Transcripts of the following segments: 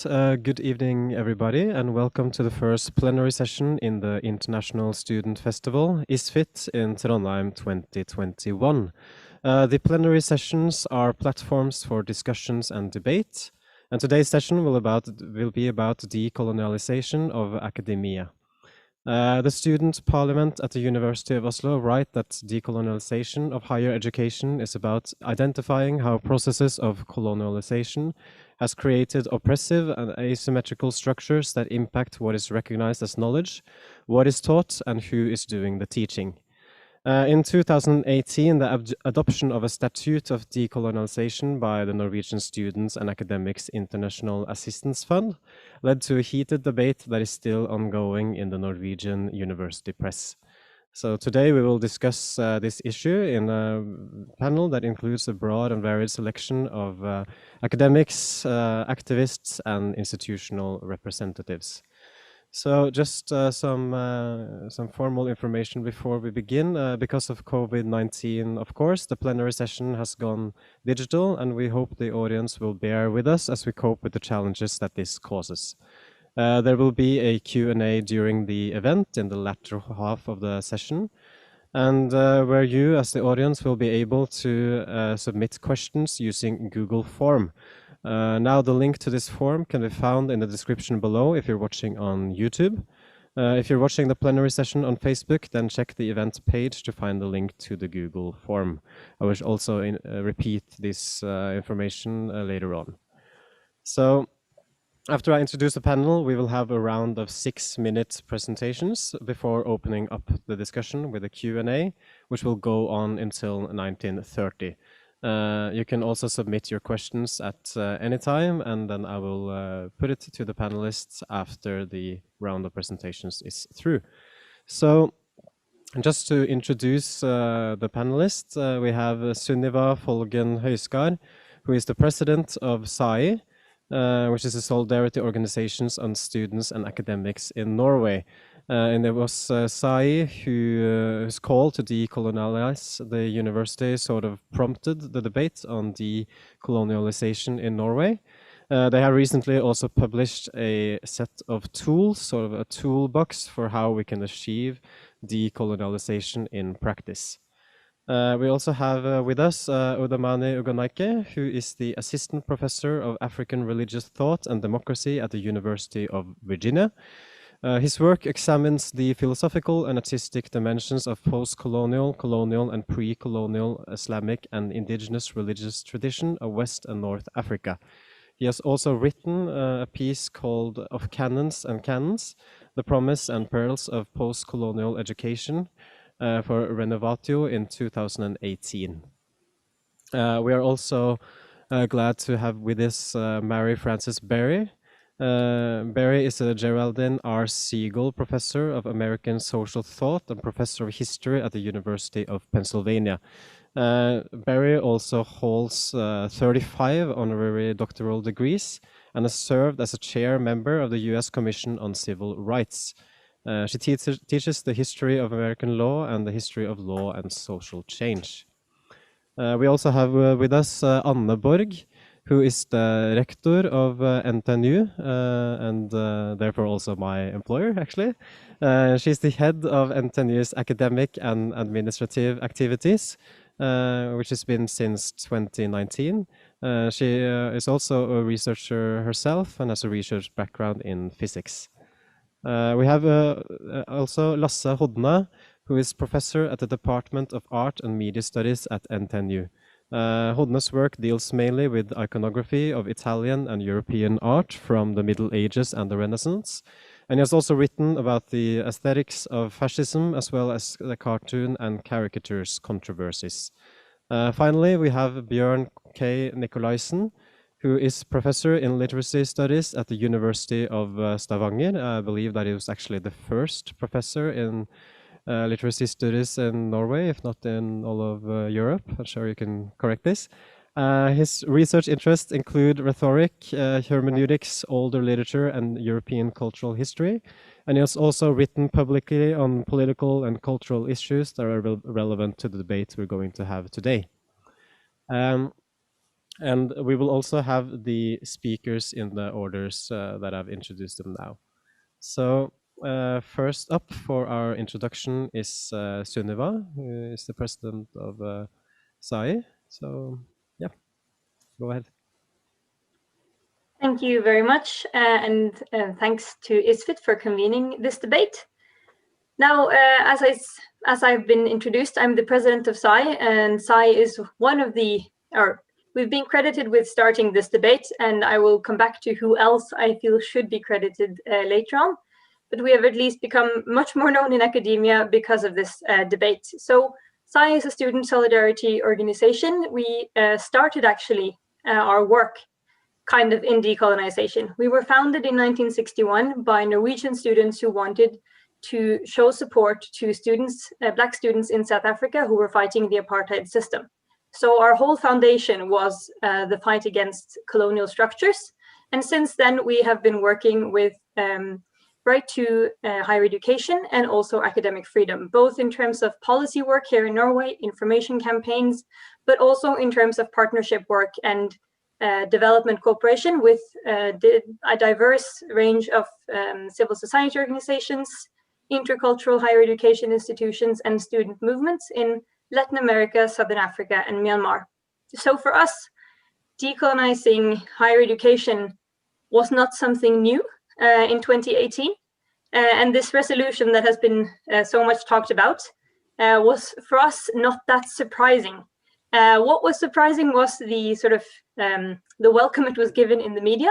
Good evening, everybody, and welcome to the first plenary session in the International Student Festival, ISFIT, in Trondheim 2021. The plenary sessions are platforms for discussions and debate, and today's session will be about decolonialization of academia. The Student Parliament at the University of Oslo write that decolonization of higher education is about identifying how processes of colonialization has created oppressive and asymmetrical structures that impact what is recognized as knowledge, what is taught, and who is doing the teaching. In 2018, the adoption of a statute of decolonization by the Norwegian Students and Academics International Assistance Fund led to a heated debate that is still ongoing in the Norwegian university press. So today we will discuss this issue in a panel that includes a broad and varied selection of academics, activists, and institutional representatives. So just some formal information before we begin. Because of COVID-19, of course, the plenary session has gone digital, and we hope the audience will bear with us as we cope with the challenges that this causes. There will be a Q&A during the event in the latter half of the session, and where you, as the audience, will be able to submit questions using Google Form. Now the link to this form can be found in the description below if you're watching on YouTube. If you're watching the plenary session on Facebook, then check the event page to find the link to the Google form. I will also repeat this information later on. So after I introduce the panel, we will have a round of 6-minute presentations before opening up the discussion with a Q&A, which will go on until 19:30. You can also submit your questions at any time, and then I will put it to the panelists after the round of presentations is through. So just to introduce the panelists, we have Sunniva Folgen Høiskar, who is the president of SAIH, which is a solidarity organization on students and academics in Norway. And it was SAIH whose call to decolonize the university sort of prompted the debate on decolonialization in Norway. They have recently also published a set of tools, sort of a toolbox for how we can achieve decolonialization in practice. We also have with us Oludamini Ogunnaike, who is the Assistant Professor of African Religious Thought and Democracy at the University of Virginia. His work examines the philosophical and artistic dimensions of post-colonial, colonial, and pre-colonial Islamic and indigenous religious tradition of West and North Africa. He has also written a piece called Of Canons and Canons, The Promise and Perils of Post-Colonial Education for Renovatio in 2018. We are also glad to have with us Mary Frances Berry. Berry is a Geraldine R. Segal Professor of American Social Thought and Professor of History at the University of Pennsylvania. Berry also holds 35 honorary doctoral degrees and has served as a chair member of the U.S. Commission on Civil Rights. She teaches the history of American law and the history of law and social change. We also have with us Anne Borg, who is the rector of NTNU and therefore also my employer, actually. She's the head of NTNU's academic and administrative activities, which has been since 2019. She is also a researcher herself and has a research background in physics. We have also Lasse Hodne, who is professor at the Department of Art and Media Studies at NTNU. Hodne's work deals mainly with iconography of Italian and European art from the Middle Ages and the Renaissance. And he has also written about the aesthetics of fascism as well as the cartoon and caricatures controversies. Finally, we have Bjorn K. Nikolaysen, who is professor in literacy studies at the University of Stavanger. I believe that he was actually the first professor in literacy studies in Norway, if not in all of Europe. I'm sure you can correct this. His research interests include rhetoric, hermeneutics, older literature, and European cultural history. And he has also written publicly on political and cultural issues that are relevant to the debate we're going to have today. And we will also have the speakers in the orders that I've introduced them now. So first up for our introduction is Sunniva, who is the president of SAIH. So yeah, go ahead. Thank you very much, and thanks to ISFIT for convening this debate. Now, as I've been introduced, I'm the president of SAIH, and SAIH is one of the, or we've been credited with starting this debate, and I will come back to who else I feel should be credited later on. But we have at least become much more known in academia because of this debate. So SAIH is a student solidarity organization. We started actually our work kind of in decolonization. We were founded in 1961 by Norwegian students who wanted to show support to students, Black students in South Africa who were fighting the apartheid system. So our whole foundation was the fight against colonial structures. And since then, we have been working with right to higher education and also academic freedom, both in terms of policy work here in Norway, information campaigns, but also in terms of partnership work and development cooperation with a diverse range of civil society organizations, intercultural higher education institutions, and student movements in Latin America, Southern Africa, and Myanmar. So for us, decolonizing higher education was not something new in 2018. And this resolution that has been so much talked about was for us not that surprising. What was surprising was the sort of the welcome it was given in the media.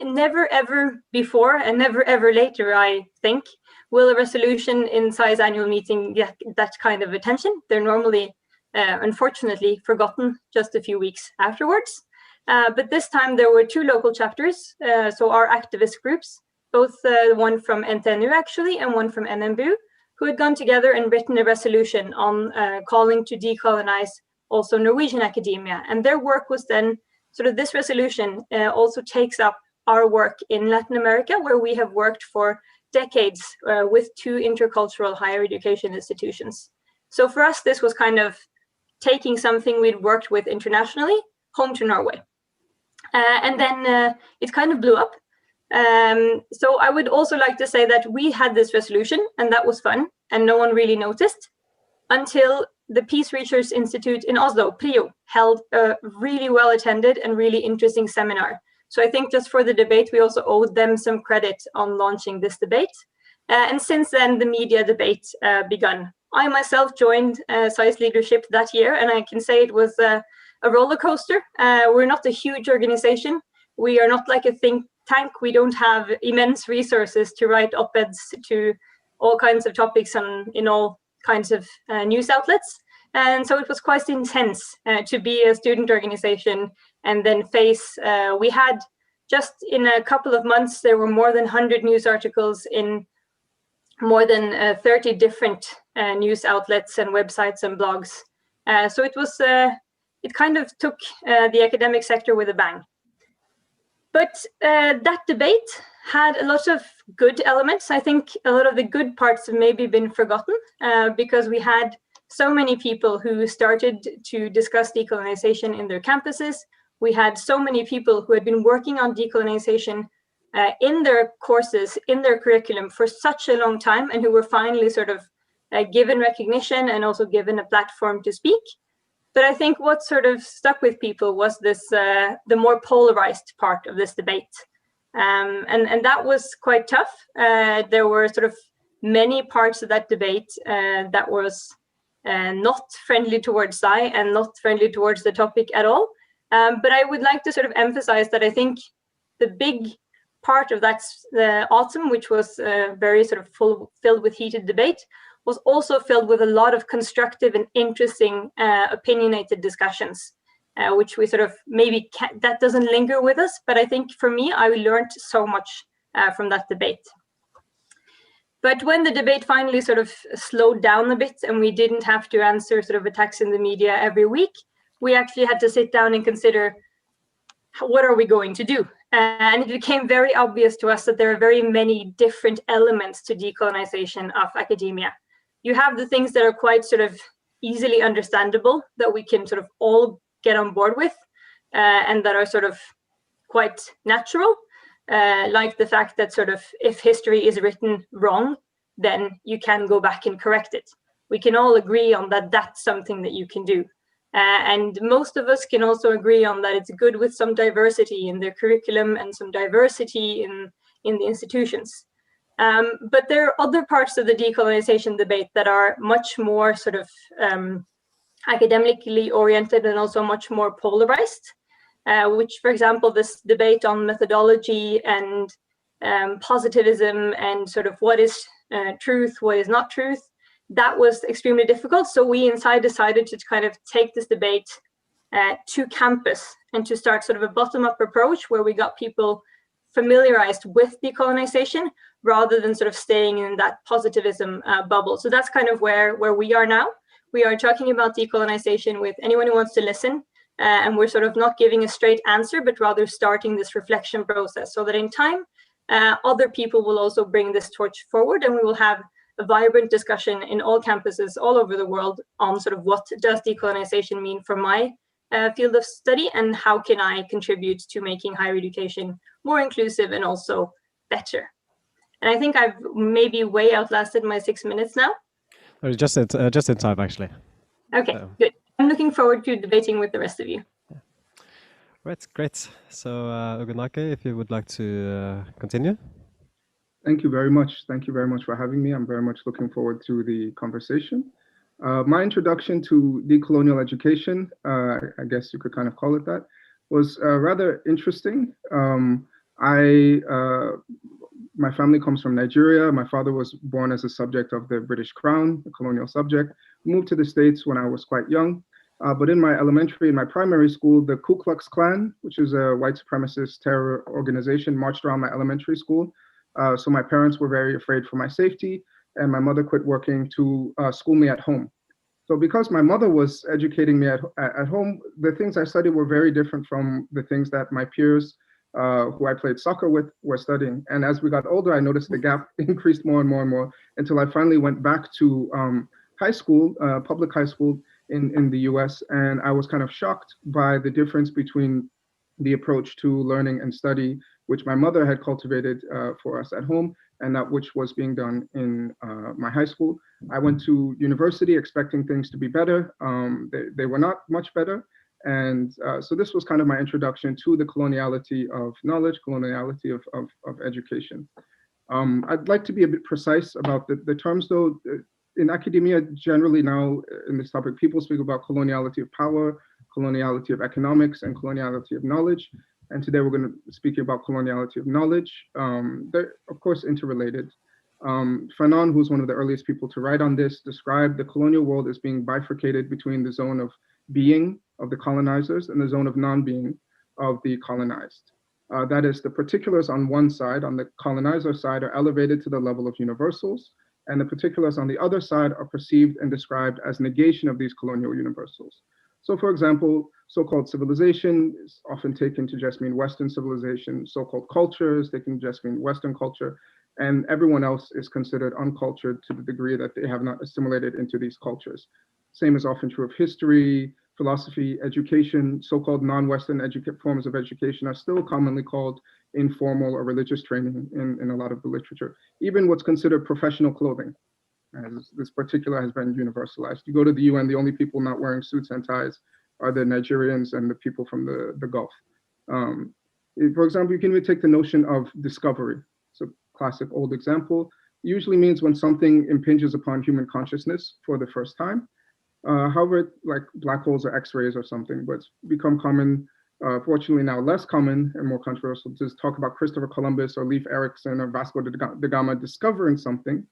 Never ever before and never ever later, I think, will a resolution in SAIH's annual meeting get that kind of attention. They're normally, unfortunately, forgotten just a few weeks afterwards. But this time there were two local chapters, so our activist groups, both one from NTNU actually and one from NMBU, who had gone together and written a resolution on calling to decolonize also Norwegian academia. And their work was then, sort of this resolution also takes up our work in Latin America, where we have worked for decades with two intercultural higher education institutions. So for us, this was kind of taking something we'd worked with internationally home to Norway. And then it kind of blew up. So I would also like to say that we had this resolution, and that was fun, and no one really noticed until the Peace Research Institute in Oslo, PRIO, held a really well-attended and really interesting seminar. So I think just for the debate, we also owed them some credit on launching this debate. And since then, the media debate begun. I myself joined SAIH's leadership that year, and I can say it was a roller coaster. We're not a huge organization. We are not like a think tank. We don't have immense resources to write op-eds to all kinds of topics in all kinds of news outlets. And so it was quite intense to be a student organization and then face, we had just in a couple of months, there were more than 100 news articles in more than 30 different news outlets and websites and blogs. So it was, it kind of took the academic sector with a bang. But that debate had a lot of good elements. I think a lot of the good parts have maybe been forgotten because we had so many people who started to discuss decolonization in their campuses. We had so many people who had been working on decolonization in their courses, in their curriculum for such a long time, and who were finally sort of given recognition and also given a platform to speak. But I think what sort of stuck with people was this, the more polarized part of this debate. And that was quite tough. There were sort of many parts of that debate that was not friendly towards SAIH and not friendly towards the topic at all. But I would like to sort of emphasize that I think the big part of that autumn, which was very sort of filled with heated debate, was also filled with a lot of constructive and interesting opinionated discussions, which we sort of maybe that doesn't linger with us. But I think for me, I learned so much from that debate. But when the debate finally sort of slowed down a bit and we didn't have to answer sort of attacks in the media every week, we actually had to sit down and consider what are we going to do? And it became very obvious to us that there are very many different elements to decolonization of academia. You have the things that are quite sort of easily understandable, that we can sort of all get on board with, and that are sort of quite natural, like the fact that sort of if history is written wrong, then you can go back and correct it. We can all agree on that that's something that you can do. And most of us can also agree on that it's good with some diversity in their curriculum and some diversity in the institutions. But there are other parts of the decolonization debate that are much more sort of academically oriented and also much more polarized, which, for example, this debate on methodology and positivism and sort of what is truth, what is not truth, that was extremely difficult. So we inside decided to kind of take this debate to campus and to start sort of a bottom-up approach where we got people familiarized with decolonization rather than sort of staying in that positivism bubble. So that's kind of where we are now. We are talking about decolonization with anyone who wants to listen, and we're sort of not giving a straight answer, but rather starting this reflection process so that in time, other people will also bring this torch forward, and we will have a vibrant discussion in all campuses all over the world on sort of what does decolonization mean for my field of study, and how can I contribute to making higher education more inclusive and also better. And I think I've maybe way outlasted my 6 minutes now. Just in time, actually. Okay, good. I'm looking forward to debating with the rest of you. Right, great. So, Ogunnaike, if you would like to continue. Thank you very much. Thank you very much for having me. I'm very much looking forward to the conversation. My introduction to decolonial education, I guess you could kind of call it that, was rather interesting. My family comes from Nigeria. My father was born as a subject of the British Crown, the colonial subject. Moved to the States when I was quite young. But in my elementary and my primary school, the Ku Klux Klan, which is a white supremacist terror organization, marched around my elementary school. So my parents were very afraid for my safety, and my mother quit working to school me at home. So because my mother was educating me at home, the things I studied were very different from the things that my peers who I played soccer with were studying. And as we got older, I noticed the gap increased more and more and more until I finally went back to high school, public high school in the US. And I was kind of shocked by the difference between the approach to learning and study, which my mother had cultivated for us at home, and that which was being done in my high school. I went to university expecting things to be better. They were not much better. And so this was kind of my introduction to the coloniality of knowledge, coloniality of education. I'd like to be a bit precise about the terms, though. In academia, generally now in this topic, people speak about coloniality of power, coloniality of economics, and coloniality of knowledge. And today we're going to speak about coloniality of knowledge. They're, of course, interrelated. Fanon, who's one of the earliest people to write on this, described the colonial world as being bifurcated between the zone of being of the colonizers and the zone of non-being of the colonized. That is, the particulars on one side, on the colonizer side, are elevated to the level of universals, and the particulars on the other side are perceived and described as negation of these colonial universals. So, for example, so-called civilization is often taken to just mean Western civilization. So-called culture is taken to just mean Western culture, and everyone else is considered uncultured to the degree that they have not assimilated into these cultures. Same is often true of history, philosophy, education. So-called non-Western forms of education are still commonly called informal or religious training in a lot of the literature. Even what's considered professional clothing, as this particular has been universalized. You go to the UN, the only people not wearing suits and ties are the Nigerians and the people from the Gulf. For example, you can even take the notion of discovery. It's a classic old example. It usually means when something impinges upon human consciousness for the first time. However, like black holes or X-rays or something, but it's become common, fortunately now less common and more controversial, to talk about Christopher Columbus or Leif Erikson or Vasco da Gama discovering something,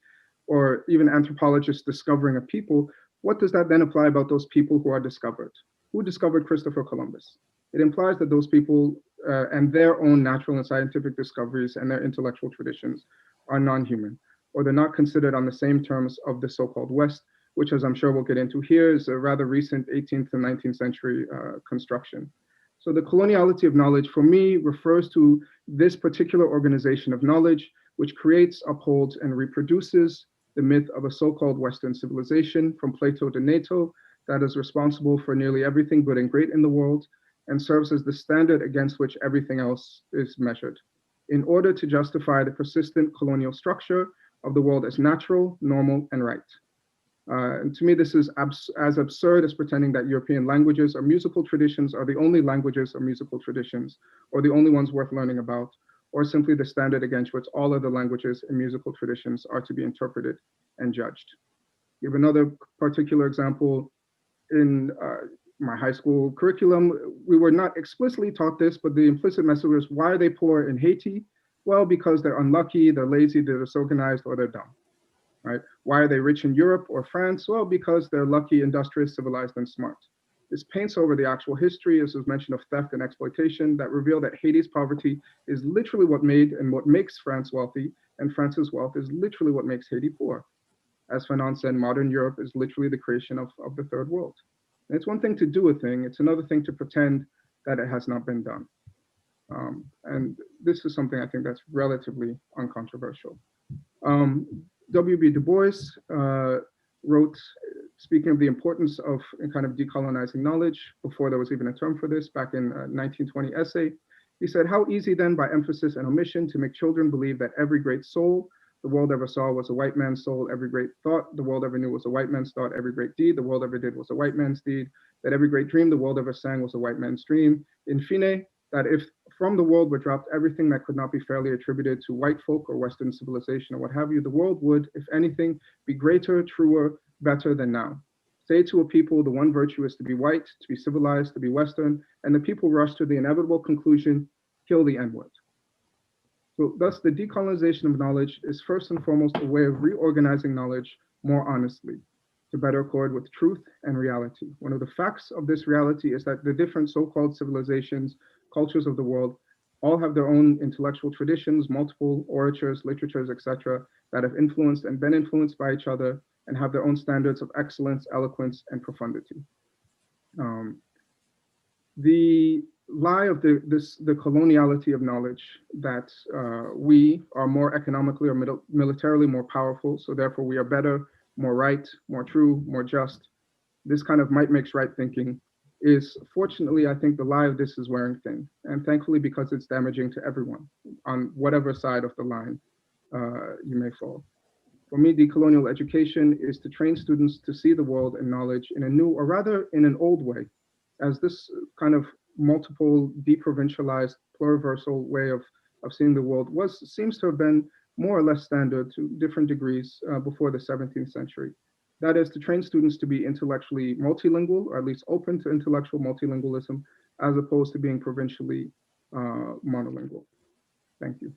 or even anthropologists discovering a people. What does that then apply about those people who are discovered? Who discovered Christopher Columbus? It implies that those people and their own natural and scientific discoveries and their intellectual traditions are non-human, or they're not considered on the same terms of the so-called West, which, as I'm sure we'll get into here, is a rather recent 18th and 19th century construction. So the coloniality of knowledge, for me, refers to this particular organization of knowledge, which creates, upholds, and reproduces the myth of a so-called Western civilization from Plato to Nato, that is responsible for nearly everything good and great in the world and serves as the standard against which everything else is measured, in order to justify the persistent colonial structure of the world as natural, normal, and right. And to me, this is as absurd as pretending that European languages or musical traditions are the only languages or musical traditions, or the only ones worth learning about, or simply the standard against which all other languages and musical traditions are to be interpreted and judged. Give another particular example. In my high school curriculum, we were not explicitly taught this, but the implicit message was, why are they poor in Haiti? Well, because they're unlucky, they're lazy, they're disorganized, or they're dumb. Right? Why are they rich in Europe or France? Well, because they're lucky, industrious, civilized, and smart. This paints over the actual history, as was mentioned, of theft and exploitation that reveal that Haiti's poverty is literally what made and what makes France wealthy, and France's wealth is literally what makes Haiti poor. As Fanon said, modern Europe is literally the creation of the third world. And it's one thing to do a thing, it's another thing to pretend that it has not been done. And this is something I think that's relatively uncontroversial. W.B. Du Bois wrote, speaking of the importance of kind of decolonizing knowledge, before there was even a term for this, back in 1920 essay, he said, how easy then by emphasis and omission to make children believe that every great soul the world ever saw was a white man's soul, every great thought the world ever knew was a white man's thought, every great deed the world ever did was a white man's deed, that every great dream the world ever sang was a white man's dream. In fine, that if from the world were dropped everything that could not be fairly attributed to white folk or Western civilization or what have you, the world would, if anything, be greater, truer, better than now. Say to a people, the one virtue is to be white, to be civilized, to be Western, and the people rush to the inevitable conclusion, kill the N-word. So thus, the decolonization of knowledge is first and foremost a way of reorganizing knowledge more honestly, to better accord with truth and reality. One of the facts of this reality is that the different so-called civilizations, cultures of the world, all have their own intellectual traditions, multiple orators, literatures, etc., that have influenced and been influenced by each other and have their own standards of excellence, eloquence, and profundity. The lie of the coloniality of knowledge, that we are more economically or militarily more powerful, so therefore we are better, more right, more true, more just. This kind of might makes right thinking is, fortunately, I think the lie of this is wearing thin, and thankfully because it's damaging to everyone on whatever side of the line you may fall. For me, decolonial education is to train students to see the world and knowledge in a new, or rather in an old way, as this kind of multiple, deprovincialized, pluriversal way of seeing the world seems to have been more or less standard to different degrees before the 17th century. That is, to train students to be intellectually multilingual, or at least open to intellectual multilingualism, as opposed to being provincially monolingual. Thank you.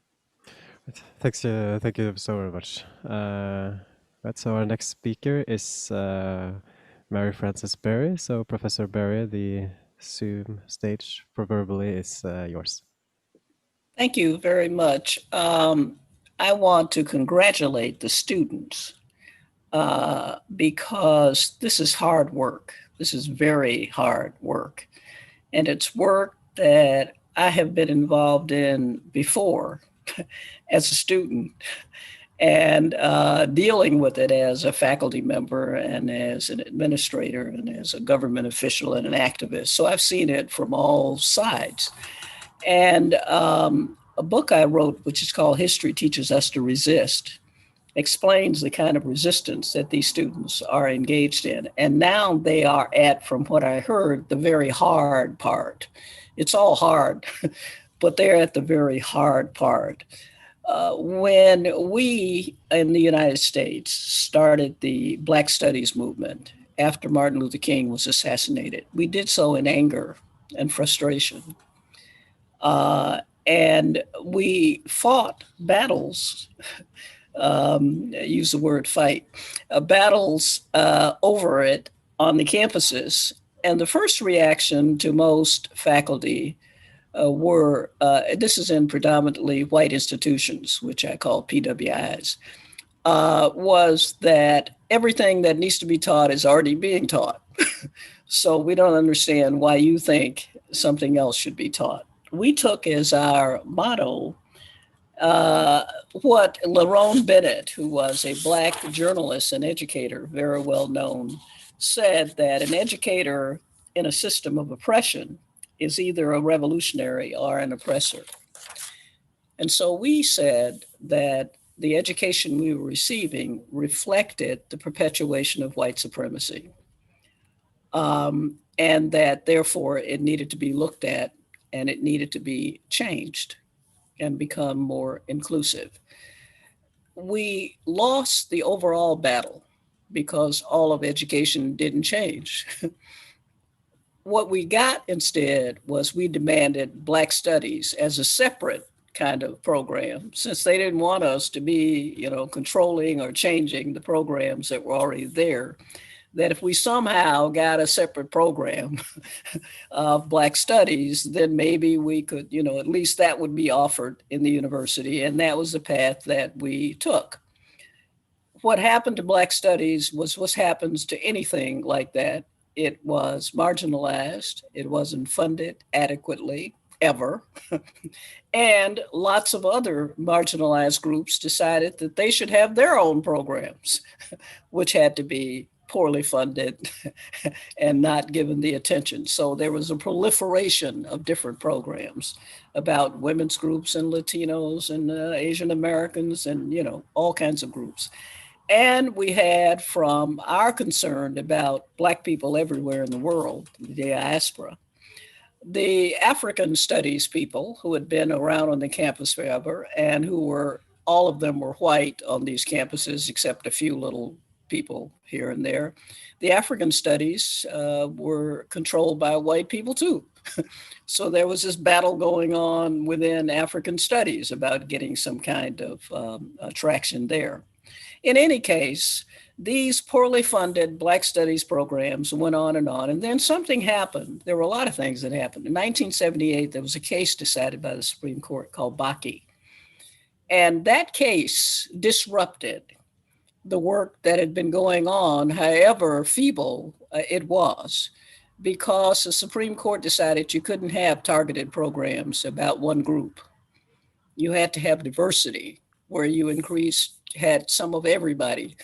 Thank you so very much. Right, so our next speaker is Mary Frances Berry. So Professor Berry, the Zoom stage proverbially is yours. Thank you very much. I want to congratulate the students because this is hard work. This is very hard work. And it's work that I have been involved in before as a student, and dealing with it as a faculty member and as an administrator and as a government official and an activist. So I've seen it from all sides. And a book I wrote, which is called History Teaches Us to Resist, explains the kind of resistance that these students are engaged in. And now they are at, from what I heard, the very hard part. It's all hard, but they're at the very hard part. When we in the United States started the Black Studies movement after Martin Luther King was assassinated, we did so in anger and frustration. And we fought battles, use the word fight, battles over it on the campuses. And the first reaction to most faculty were, this is in predominantly white institutions, which I call PWIs, was that everything that needs to be taught is already being taught. So we don't understand why you think something else should be taught. We took as our motto what Lerone Bennett, who was a Black journalist and educator, very well known, said that an educator in a system of oppression is either a revolutionary or an oppressor. And so we said that the education we were receiving reflected the perpetuation of white supremacy, and that therefore it needed to be looked at and it needed to be changed and become more inclusive. We lost the overall battle because all of education didn't change. What we got instead was we demanded Black Studies as a separate kind of program, since they didn't want us to be, controlling or changing the programs that were already there, that if we somehow got a separate program of Black Studies, then maybe we could, at least that would be offered in the university. And that was the path that we took. What happened to Black Studies was what happens to anything like that. It was marginalized. It wasn't funded adequately, ever. And lots of other marginalized groups decided that they should have their own programs, which had to be poorly funded and not given the attention. So there was a proliferation of different programs about women's groups and Latinos and Asian Americans and, all kinds of groups. And we had, from our concern about Black people everywhere in the world, the diaspora, the African studies people who had been around on the campus forever and who were, all of them were white on these campuses, except a few little people here and there. The African studies were controlled by white people too. So there was this battle going on within African studies about getting some kind of traction there. In any case, these poorly funded Black Studies programs went on, and then something happened. There were a lot of things that happened. In 1978, there was a case decided by the Supreme Court called Bakke. And that case disrupted the work that had been going on, however feeble it was, because the Supreme Court decided you couldn't have targeted programs about one group. You had to have diversity, where you had some of everybody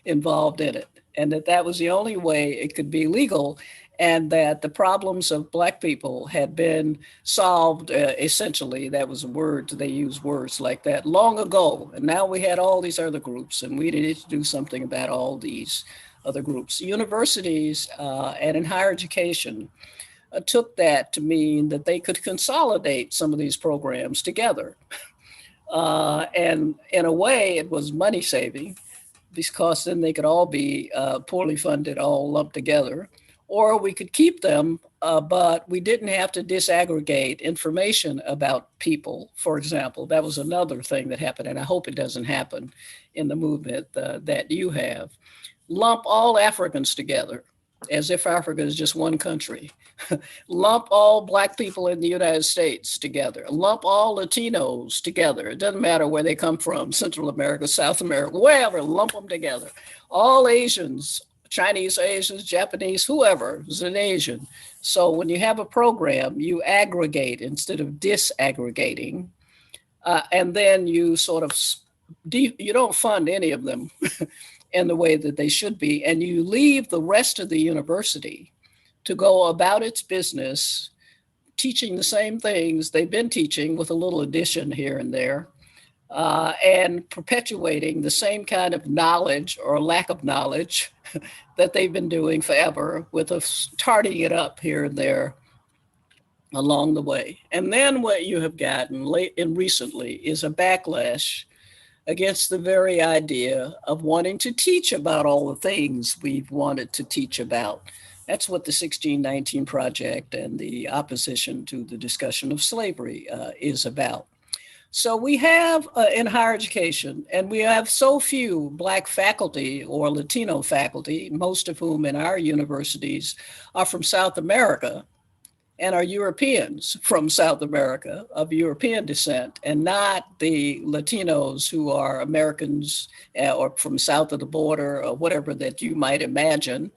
involved in it, and that was the only way it could be legal, and that the problems of Black people had been solved, essentially, that was a word, they used words like that, long ago. And now we had all these other groups, and we needed to do something about all these other groups. Universities and in higher education took that to mean that they could consolidate some of these programs together. And in a way, it was money saving, because then they could all be poorly funded, all lumped together, or we could keep them, but we didn't have to disaggregate information about people, for example. That was another thing that happened, and I hope it doesn't happen in the movement that you have. Lump all Africans together, as if Africa is just one country. Lump all Black people in the United States together. Lump all Latinos together. It doesn't matter where they come from, Central America, South America, wherever, lump them together. All Asians, Chinese Asians, Japanese, whoever is an Asian. So when you have a program, you aggregate instead of disaggregating. And then you sort of, you don't fund any of them in the way that they should be. And you leave the rest of the university to go about its business, teaching the same things they've been teaching with a little addition here and there, and perpetuating the same kind of knowledge or lack of knowledge that they've been doing forever, with tarting it up here and there along the way. And then what you have gotten late and recently is a backlash against the very idea of wanting to teach about all the things we've wanted to teach about. That's what the 1619 Project and the opposition to the discussion of slavery is about. So we have in higher education, and we have so few Black faculty or Latino faculty, most of whom in our universities are from South America and are Europeans from South America of European descent, and not the Latinos who are Americans or from south of the border or whatever that you might imagine.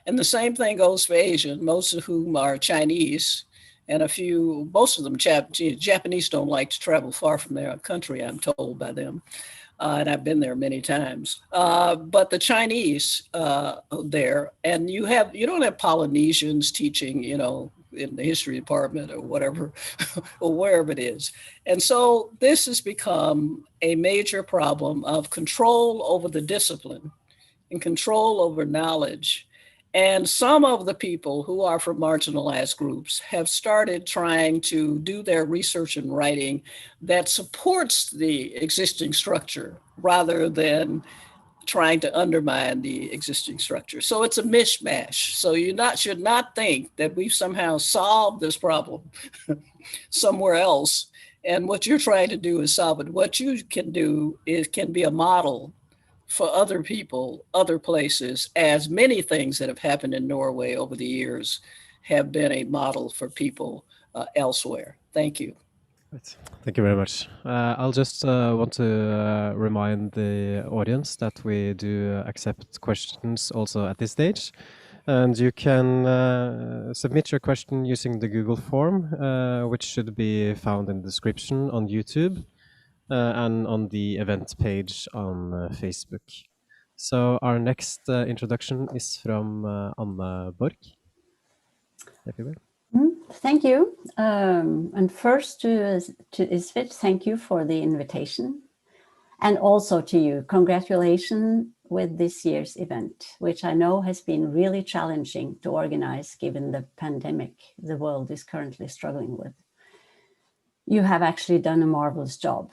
And the same thing goes for Asian, most of whom are Chinese and most of them Japanese don't like to travel far from their country, I'm told by them. And I've been there many times. But the Chinese there, and you don't have Polynesians teaching, in the history department or whatever, or wherever it is. And so this has become a major problem of control over the discipline and control over knowledge. And some of the people who are from marginalized groups have started trying to do their research and writing that supports the existing structure rather than trying to undermine the existing structure. So it's a mishmash. So you should not think that we've somehow solved this problem somewhere else. And what you're trying to do is solve it. What you can do can be a model for other people, other places, as many things that have happened in Norway over the years have been a model for people elsewhere. Thank you. Thank you very much. I'll just want to remind the audience that we do accept questions also at this stage. And you can submit your question using the Google form, which should be found in the description on YouTube and on the event page on Facebook. So our next introduction is from Anne Borg. Everywhere. Thank you. And first to ISFIT, thank you for the invitation. And also to you, congratulations with this year's event, which I know has been really challenging to organize given the pandemic the world is currently struggling with. You have actually done a marvelous job.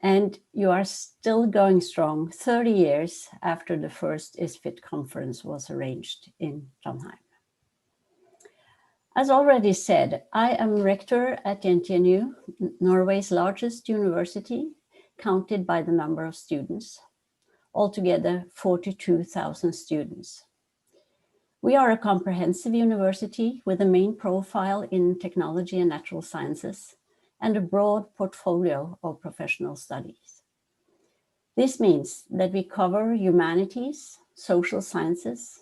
And you are still going strong 30 years after the first ISFIT conference was arranged in Trondheim. As already said, I am rector at the NTNU, Norway's largest university, counted by the number of students, altogether 42,000 students. We are a comprehensive university with a main profile in technology and natural sciences and a broad portfolio of professional studies. This means that we cover humanities, social sciences,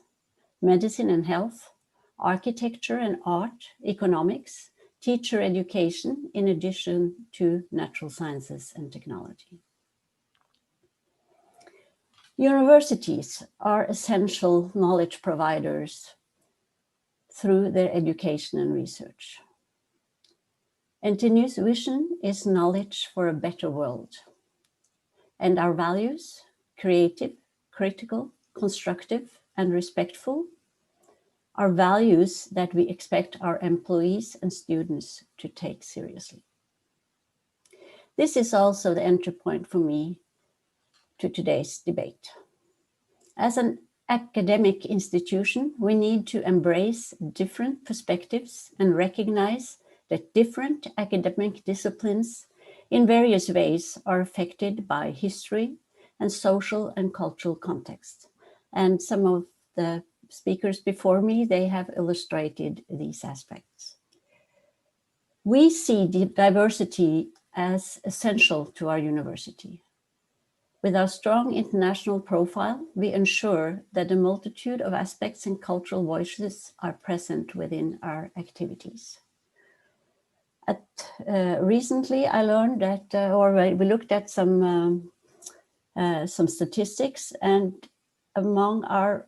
medicine and health, architecture and art, economics, teacher education, in addition to natural sciences and technology. Universities are essential knowledge providers through their education and research. NTNU's vision is knowledge for a better world. And our values, creative, critical, constructive, and respectful, are values that we expect our employees and students to take seriously. This is also the entry point for me to today's debate. As an academic institution, we need to embrace different perspectives and recognize that different academic disciplines in various ways are affected by history and social and cultural context. And some of the speakers before me, they have illustrated these aspects. We see diversity as essential to our university. With our strong international profile, we ensure that a multitude of aspects and cultural voices are present within our activities. Recently, I learned that, we looked at some statistics, and among our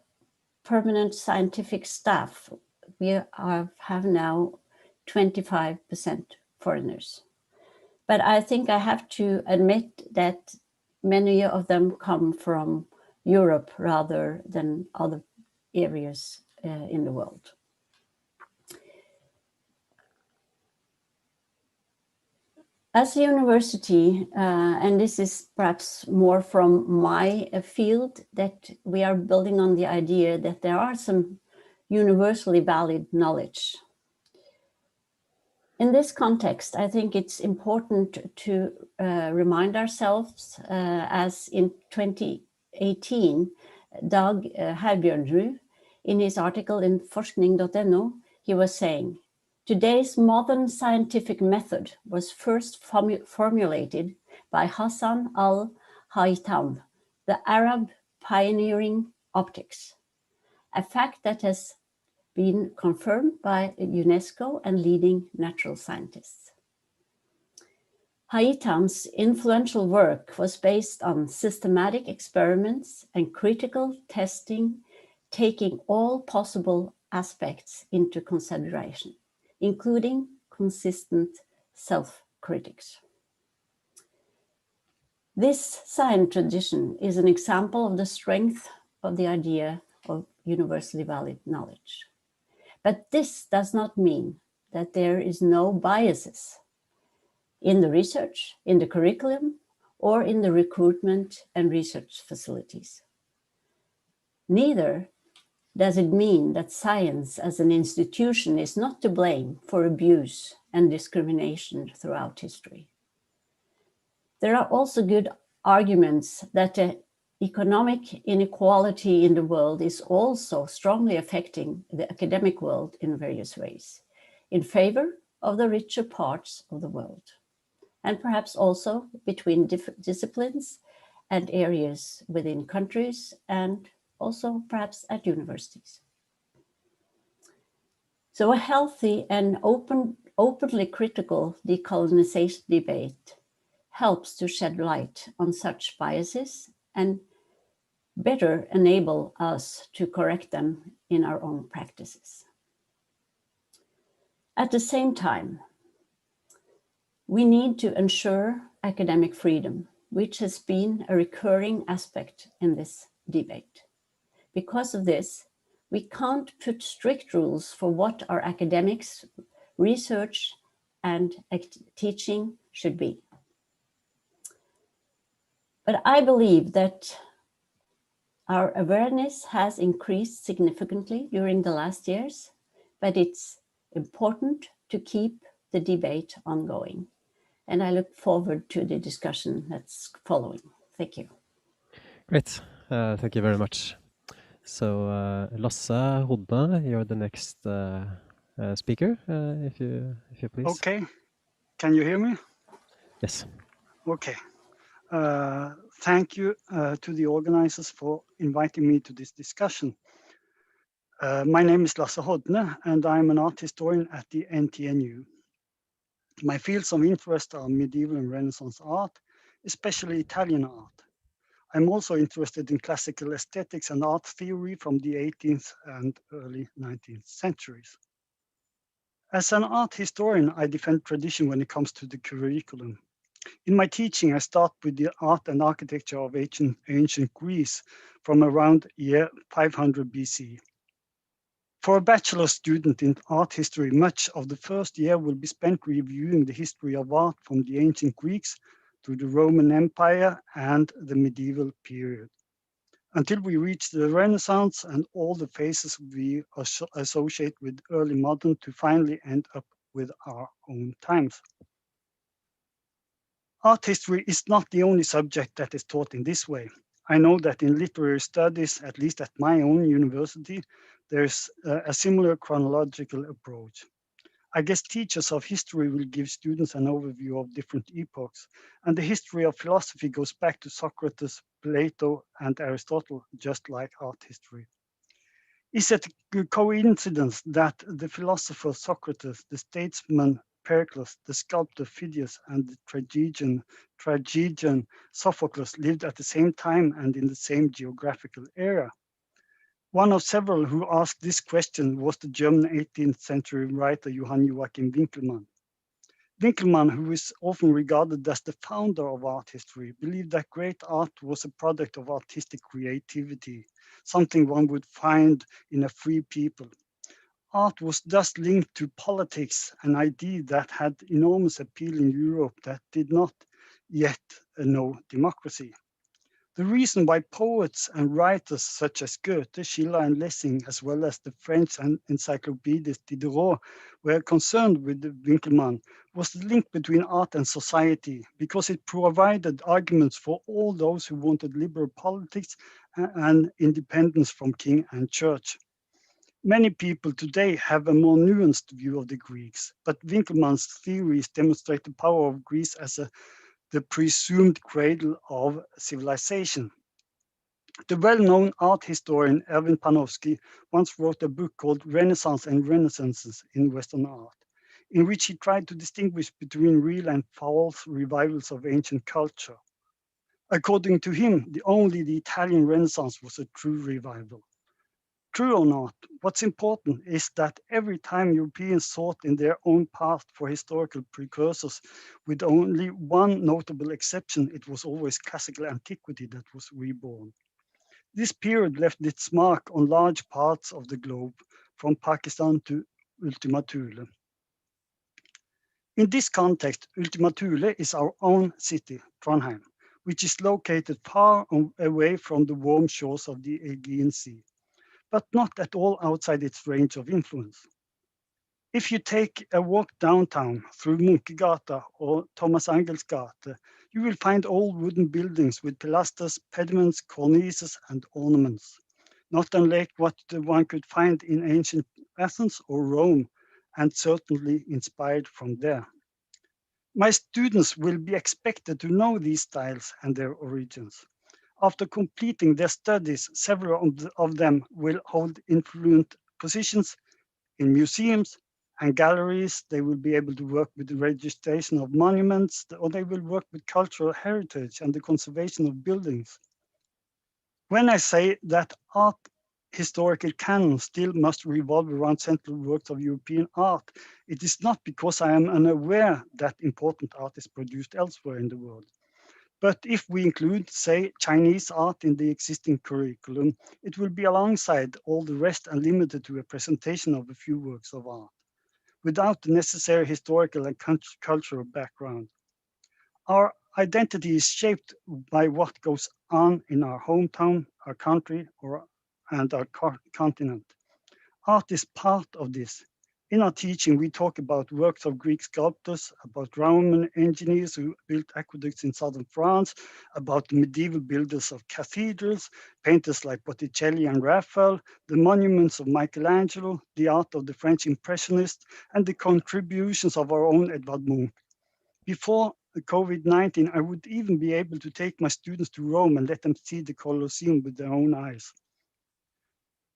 permanent scientific staff, we have now 25% foreigners. But I think I have to admit that many of them come from Europe rather than other areas in the world. As a university, and this is perhaps more from my field, that we are building on the idea that there are some universally valid knowledge. In this context, I think it's important to remind ourselves, as in 2018, Dag Herbjørnrud, in his article in forskning.no, he was saying, today's modern scientific method was first formulated by Hassan al-Haytham, the Arab pioneering optics, a fact that has been confirmed by UNESCO and leading natural scientists. Haitam's influential work was based on systematic experiments and critical testing, taking all possible aspects into consideration, including consistent self-critics. This science tradition is an example of the strength of the idea of universally valid knowledge. But this does not mean that there is no biases in the research, in the curriculum, or in the recruitment and research facilities. Neither does it mean that science as an institution is not to blame for abuse and discrimination throughout history. There are also good arguments that the economic inequality in the world is also strongly affecting the academic world in various ways, in favor of the richer parts of the world, and perhaps also between different disciplines and areas within countries, and also perhaps at universities. So a healthy and openly critical decolonization debate helps to shed light on such biases and better enable us to correct them in our own practices. At the same time, we need to ensure academic freedom, which has been a recurring aspect in this debate. Because of this, we can't put strict rules for what our academics, research, and teaching should be. But I believe that our awareness has increased significantly during the last years, but it's important to keep the debate ongoing. And I look forward to the discussion that's following. Thank you. Great. Thank you very much. So Lasse Hodne, you're the next speaker, if you please. Okay. Can you hear me? Yes. Okay. Thank you to the organizers for inviting me to this discussion. My name is Lasse Hodne, and I'm an art historian at the NTNU. My fields of interest are medieval and Renaissance art, especially Italian art. I'm also interested in classical aesthetics and art theory from the 18th and early 19th centuries. As an art historian, I defend tradition when it comes to the curriculum. In my teaching, I start with the art and architecture of ancient Greece from around year 500 BC. For a bachelor student in art history, much of the first year will be spent reviewing the history of art from the ancient Greeks to the Roman Empire and the medieval period, until we reach the Renaissance and all the phases we associate with early modern to finally end up with our own times. Art history is not the only subject that is taught in this way. I know that in literary studies, at least at my own university, there's a similar chronological approach. I guess teachers of history will give students an overview of different epochs, and the history of philosophy goes back to Socrates, Plato, and Aristotle, just like art history. Is it a coincidence that the philosopher Socrates, the statesman Pericles, the sculptor Phidias, and the tragedian Sophocles lived at the same time and in the same geographical area? One of several who asked this question was the German 18th century writer Johann Joachim Winckelmann. Winckelmann, who is often regarded as the founder of art history, believed that great art was a product of artistic creativity, something one would find in a free people. Art was thus linked to politics, an idea that had enormous appeal in Europe that did not yet know democracy. The reason why poets and writers such as Goethe, Schiller, and Lessing, as well as the French encyclopedist Diderot, were concerned with Winckelmann was the link between art and society, because it provided arguments for all those who wanted liberal politics and independence from king and church. Many people today have a more nuanced view of the Greeks, but Winckelmann's theories demonstrate the power of Greece as the presumed cradle of civilization. The well-known art historian Erwin Panofsky once wrote a book called Renaissance and Renaissances in Western Art, in which he tried to distinguish between real and false revivals of ancient culture. According to him, only the Italian Renaissance was a true revival. True or not, what's important is that every time Europeans sought in their own path for historical precursors, with only one notable exception, it was always classical antiquity that was reborn. This period left its mark on large parts of the globe, from Pakistan to Ultima Thule. In this context, Ultima Thule is our own city, Trondheim, which is located far away from the warm shores of the Aegean Sea, but not at all outside its range of influence. If you take a walk downtown through Munkegata or Thomas Angels Gate, you will find old wooden buildings with pilasters, pediments, cornices, and ornaments, not unlike what one could find in ancient Athens or Rome, and certainly inspired from there. My students will be expected to know these styles and their origins. After completing their studies, several of them will hold influential positions in museums and galleries. They will be able to work with the registration of monuments, or they will work with cultural heritage and the conservation of buildings. When I say that art historical canon still must revolve around central works of European art, it is not because I am unaware that important art is produced elsewhere in the world. But if we include, say, Chinese art in the existing curriculum, it will be alongside all the rest and limited to a presentation of a few works of art, without the necessary historical and cultural background. Our identity is shaped by what goes on in our hometown, our country, and our continent. Art is part of this. In our teaching, we talk about works of Greek sculptors, about Roman engineers who built aqueducts in southern France, about the medieval builders of cathedrals, painters like Botticelli and Raphael, the monuments of Michelangelo, the art of the French Impressionists, and the contributions of our own Edvard Munch. Before COVID-19, I would even be able to take my students to Rome and let them see the Colosseum with their own eyes.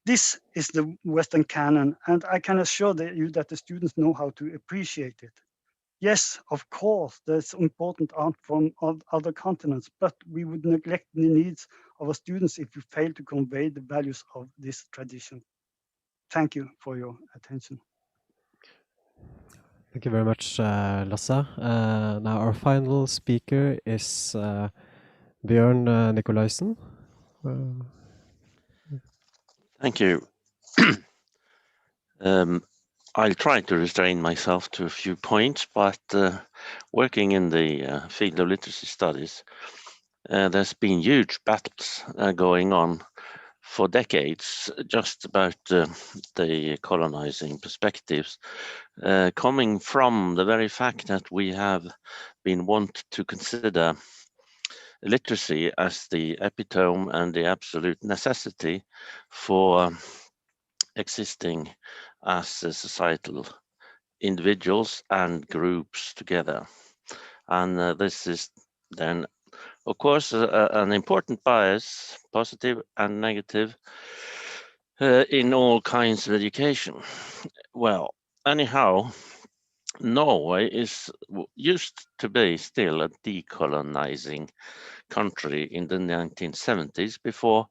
This is the Western canon, and I can assure you that the students know how to appreciate it. Yes, of course, there's important art from other continents, but we would neglect the needs of our students if we fail to convey the values of this tradition. Thank you for your attention. Thank you very much, Lasse. Now our final speaker is Bjorn Nikolaisen. Thank you. I'll try to restrain myself to a few points, but working in the field of literacy studies, there's been huge battles going on for decades just about the colonizing perspectives, coming from the very fact that we have been wont to consider literacy as the epitome and the absolute necessity for existing as societal individuals and groups together. And this is then, of course, an important bias, positive and negative, in all kinds of education. Well, anyhow, Norway used to be still a decolonizing country in the 1970s before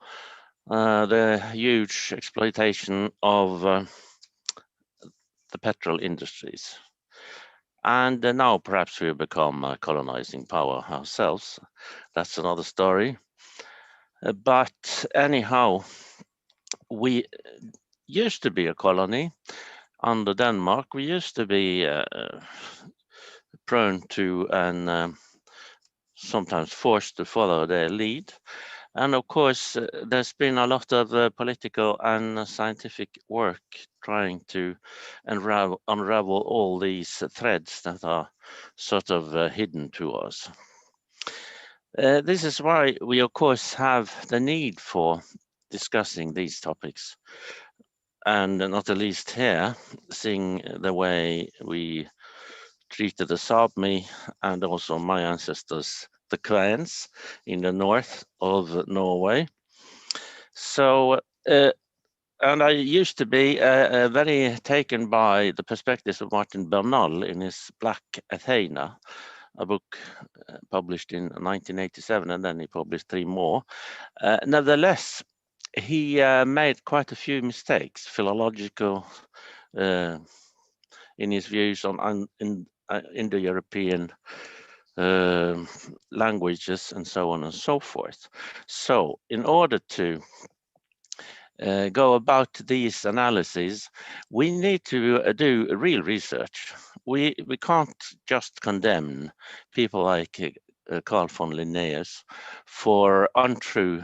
the huge exploitation of the petrol industries. And now perhaps we've become a colonizing power ourselves. That's another story. But anyhow, we used to be a colony under Denmark. We used to be prone to and sometimes forced to follow their lead. And of course, there's been a lot of political and scientific work trying to unravel all these threads that are sort of hidden to us. This is why we, of course, have the need for discussing these topics. And not the least here, seeing the way we treated the Sápmi and also my ancestors, the Kvenes in the north of Norway. So, and I used to be very taken by the perspectives of Martin Bernal in his Black Athena, a book published in 1987, and then he published 3 more. Nevertheless, he made quite a few mistakes, philological, in his views on Indo-European languages and so on and so forth. So in order to go about these analyses, we need to do real research. We can't just condemn people like Carl von Linnaeus for untrue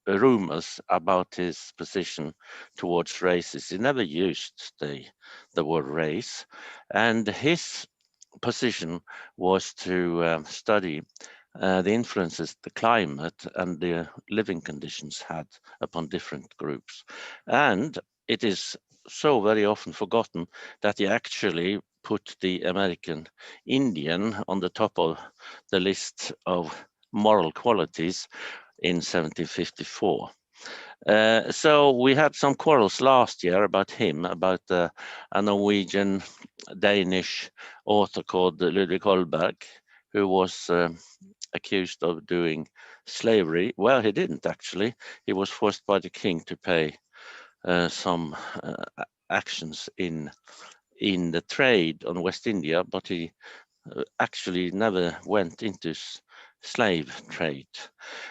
rumors about his position towards races. He never used the word race, and his position was to study the influences the climate and the living conditions had upon different groups. And it is so very often forgotten that he actually put the American Indian on the top of the list of moral qualities in 1754. So we had some quarrels last year about him, about a Norwegian Danish author called Ludvig Holberg, who was accused of doing slavery. Well, he didn't actually. He was forced by the king to pay some actions in the trade on West India, but he actually never went into slave trade.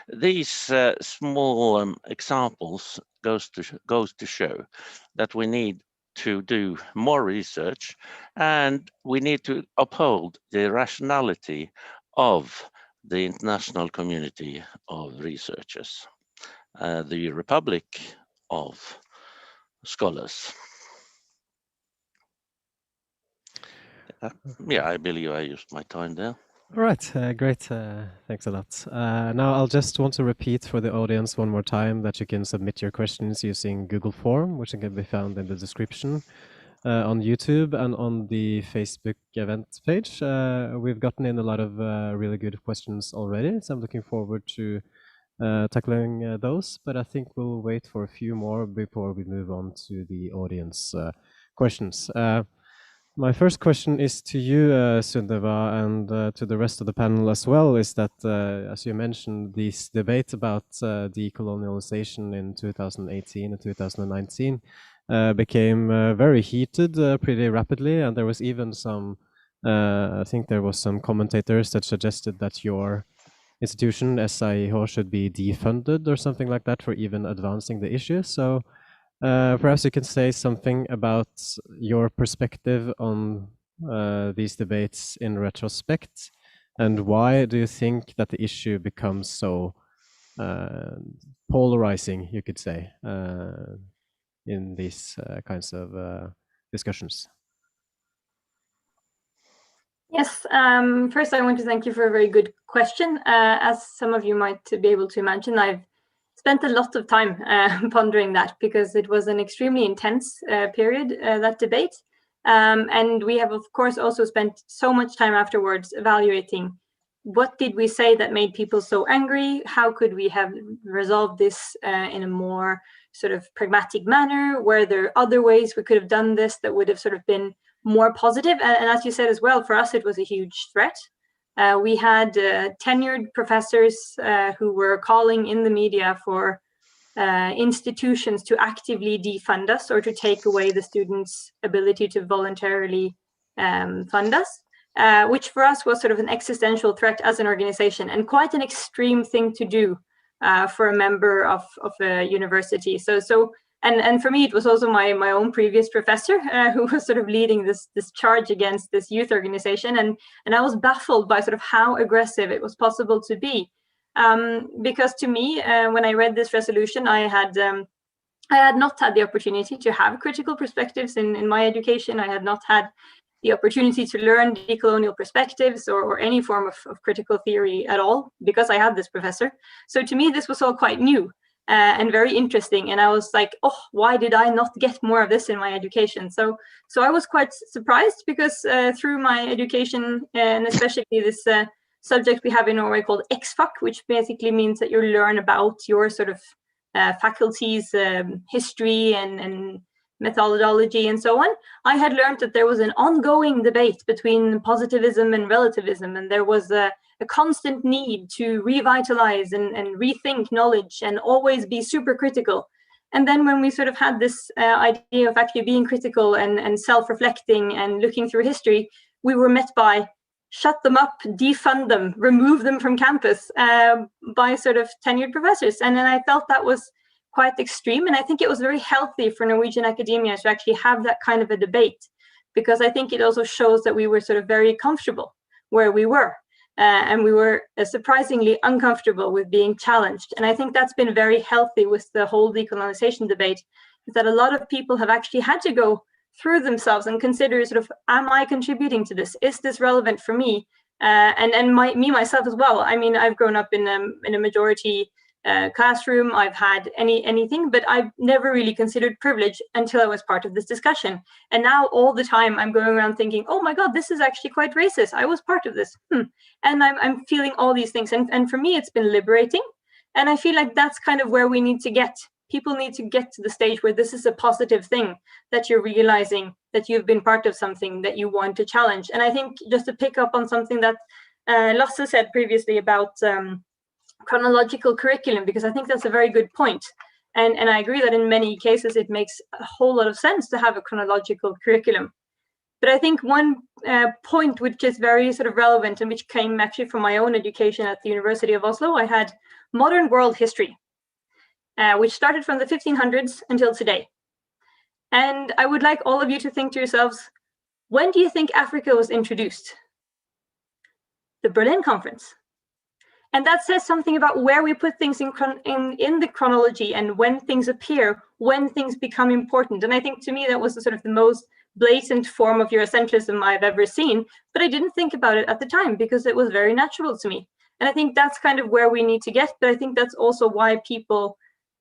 These small examples goes to show that we need to do more research, and we need to uphold the rationality of the international community of researchers, the Republic of Scholars. Yeah, I believe I used my time there. All right, great. Thanks a lot. Now I'll just want to repeat for the audience one more time that you can submit your questions using Google Form, which can be found in the description on YouTube and on the Facebook event page. We've gotten in a lot of really good questions already, so I'm looking forward to tackling those, but I think we'll wait for a few more before we move on to the audience questions. My first question is to you, Sunniva, and to the rest of the panel as well, is that, as you mentioned, this debate about decolonialization in 2018 and 2019 became very heated pretty rapidly, and there was even some, I think there was some commentators that suggested that your institution, SAIH, should be defunded or something like that for even advancing the issue. So perhaps you can say something about your perspective on these debates in retrospect, and why do you think that the issue becomes so polarizing, you could say, in these kinds of discussions? Yes, first I want to thank you for a very good question. As some of you might be able to imagine, I've spent a lot of time pondering that, because it was an extremely intense period, that debate. And we have, of course, also spent so much time afterwards evaluating what did we say that made people so angry? How could we have resolved this in a more sort of pragmatic manner? Were there other ways we could have done this that would have sort of been more positive? And as you said as well, for us, it was a huge threat. We had tenured professors who were calling in the media for institutions to actively defund us or to take away the students' ability to voluntarily fund us, which for us was sort of an existential threat as an organization, and quite an extreme thing to do for a member of a university. And for me, it was also my own previous professor who was sort of leading this charge against this youth organization, and I was baffled by sort of how aggressive it was possible to be, because to me, when I read this resolution, I had not had the opportunity to have critical perspectives in my education. I had not had the opportunity to learn decolonial perspectives or any form of critical theory at all, because I had this professor. So to me, this was all quite new. And very interesting, and I was like, oh, why did I not get more of this in my education? So I was quite surprised, because through my education, and especially this subject we have in Norway called X-Fac, which basically means that you learn about your sort of faculties, history and methodology and so on, I had learned that there was an ongoing debate between positivism and relativism, and there was a constant need to revitalize and rethink knowledge and always be super critical. And then when we sort of had this idea of actually being critical and self-reflecting and looking through history, we were met by shut them up, defund them, remove them from campus by sort of tenured professors. And then I felt that was quite extreme. And I think it was very healthy for Norwegian academia to actually have that kind of a debate, because I think it also shows that we were sort of very comfortable where we were. And we were surprisingly uncomfortable with being challenged. And I think that's been very healthy with the whole decolonization debate, is that a lot of people have actually had to go through themselves and consider sort of, am I contributing to this? Is this relevant for me? And me myself as well. I mean, I've grown up in a majority classroom. I've had anything, but I've never really considered privilege until I was part of this discussion. And now all the time I'm going around thinking, oh my God, this is actually quite racist. I was part of this. And I'm feeling all these things. And for me, it's been liberating. And I feel like that's kind of where we need to get. People need to get to the stage where this is a positive thing, that you're realizing that you've been part of something that you want to challenge. And I think just to pick up on something that Lasse said previously about chronological curriculum, because I think that's a very good point. And I agree that in many cases it makes a whole lot of sense to have a chronological curriculum. But I think one point which is very sort of relevant, and which came actually from my own education at the University of Oslo, I had modern world history, which started from the 1500s until today. And I would like all of you to think to yourselves, when do you think Africa was introduced? The Berlin Conference. And that says something about where we put things in the chronology and when things appear, when things become important. And I think to me that was sort of the most blatant form of Eurocentrism I've ever seen, but I didn't think about it at the time because it was very natural to me. And I think that's kind of where we need to get, but I think that's also why people,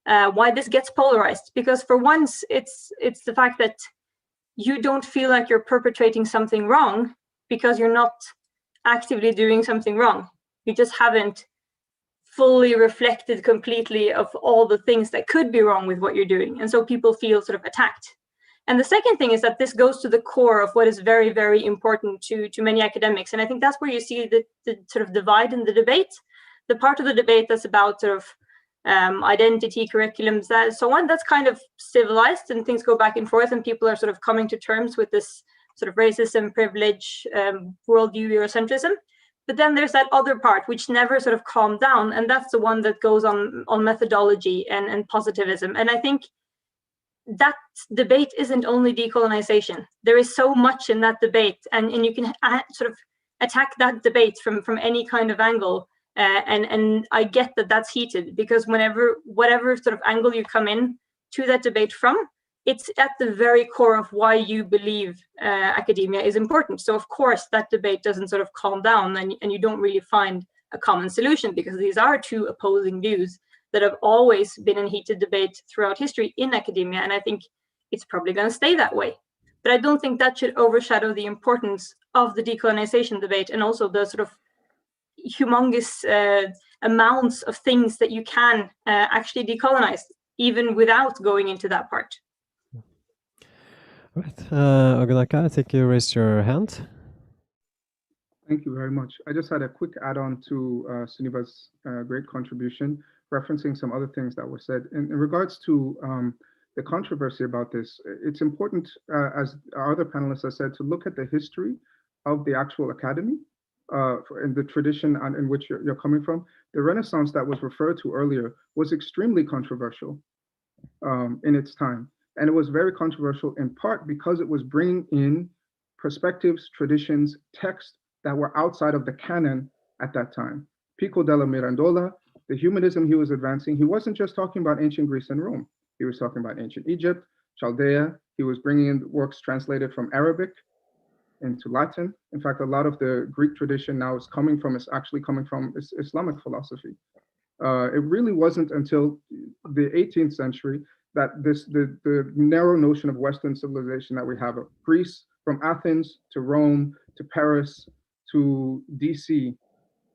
why this gets polarized, because for once it's the fact that you don't feel like you're perpetrating something wrong because you're not actively doing something wrong. You just haven't fully reflected completely of all the things that could be wrong with what you're doing. And so people feel sort of attacked. And the second thing is that this goes to the core of what is very, very important to many academics. And I think that's where you see the sort of divide in the debate. The part of the debate that's about sort of identity, curriculums, so on, that's kind of civilized and things go back and forth and people are sort of coming to terms with this sort of racism, privilege, worldview, Eurocentrism. But then there's that other part which never sort of calmed down, and that's the one that goes on methodology and positivism. And I think that debate isn't only decolonization. There is so much in that debate, and you can sort of attack that debate from any kind of angle. And I get that that's heated because whatever sort of angle you come in to that debate from, it's at the very core of why you believe academia is important. So of course that debate doesn't sort of calm down and you don't really find a common solution, because these are two opposing views that have always been in heated debate throughout history in academia. And I think it's probably going to stay that way. But I don't think that should overshadow the importance of the decolonization debate and also the sort of humongous amounts of things that you can actually decolonize, even without going into that part. Right. Ogunnaike, I think you raised your hand. Thank you very much. I just had a quick add-on to Sunniva's great contribution, referencing some other things that were said. In regards to the controversy about this, it's important, as our other panelists have said, to look at the history of the actual academy in the tradition in which you're coming from. The Renaissance that was referred to earlier was extremely controversial in its time. And it was very controversial in part because it was bringing in perspectives, traditions, texts that were outside of the canon at that time. Pico della Mirandola, the humanism he was advancing, he wasn't just talking about ancient Greece and Rome. He was talking about ancient Egypt, Chaldea. He was bringing in works translated from Arabic into Latin. In fact, a lot of the Greek tradition now is actually coming from Islamic philosophy. It really wasn't until the 18th century that the narrow notion of Western civilization that we have of Greece, from Athens to Rome to Paris to DC,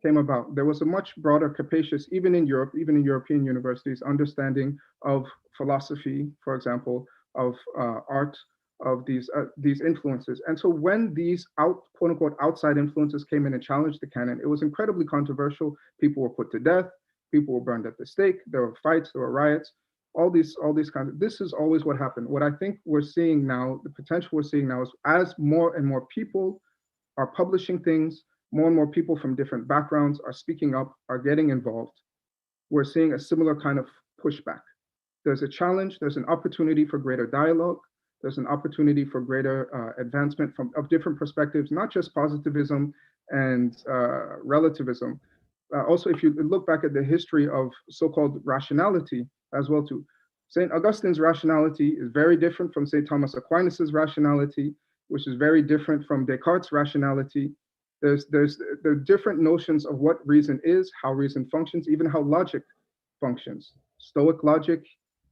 came about. There was a much broader, capacious, even in Europe, even in European universities, understanding of philosophy, for example, of art, of these influences. And so when these quote unquote outside influences came in and challenged the canon, it was incredibly controversial. People were put to death, people were burned at the stake, there were fights, there were riots, all these kinds of, this is always what happened. What I think we're seeing now, the potential we're seeing now is as more and more people are publishing things, more and more people from different backgrounds are speaking up, are getting involved, we're seeing a similar kind of pushback. There's a challenge, there's an opportunity for greater dialogue, there's an opportunity for greater advancement of different perspectives, not just positivism and relativism. Also, if you look back at the history of so-called rationality as well too, St. Augustine's rationality is very different from St. Thomas Aquinas's rationality, which is very different from Descartes' rationality. There are different notions of what reason is, how reason functions, even how logic functions. Stoic logic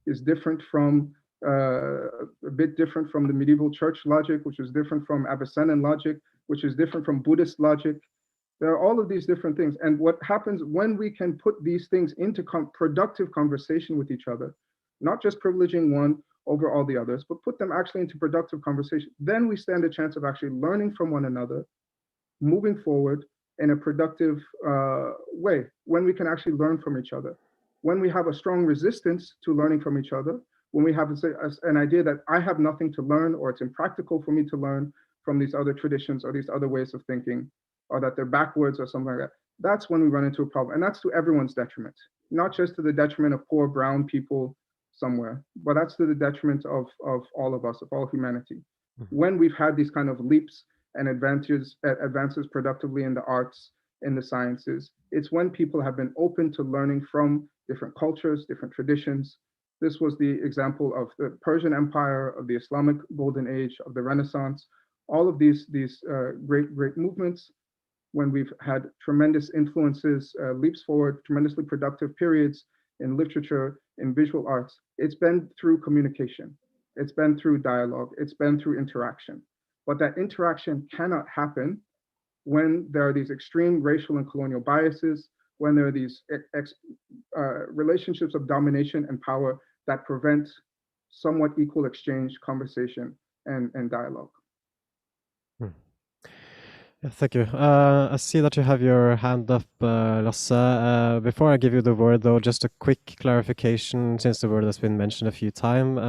is different from, a bit different from the medieval church logic, which is different from Avicennan logic, which is different from Buddhist logic. There are all of these different things. And what happens when we can put these things into productive conversation with each other, not just privileging one over all the others, but put them actually into productive conversation, then we stand a chance of actually learning from one another, moving forward in a productive way, when we can actually learn from each other. When we have a strong resistance to learning from each other, when we have an idea that I have nothing to learn, or it's impractical for me to learn from these other traditions or these other ways of thinking, or that they're backwards or something like that, that's when we run into a problem. And that's to everyone's detriment, not just to the detriment of poor brown people somewhere, but that's to the detriment of all of us, of all humanity. When we've had these kind of leaps and advances productively in the arts, in the sciences, it's when people have been open to learning from different cultures, different traditions. This was the example of the Persian Empire, of the Islamic Golden Age, of the Renaissance, all of these great movements, when we've had tremendous influences, leaps forward, tremendously productive periods in literature, in visual arts. It's been through communication. It's been through dialogue. It's been through interaction. But that interaction cannot happen when there are these extreme racial and colonial biases, when there are these relationships of domination and power that prevent somewhat equal exchange, conversation, and dialogue. Yeah, thank you. I see that you have your hand up, Lasse. Before I give you the word, though, just a quick clarification, since the word has been mentioned a few times,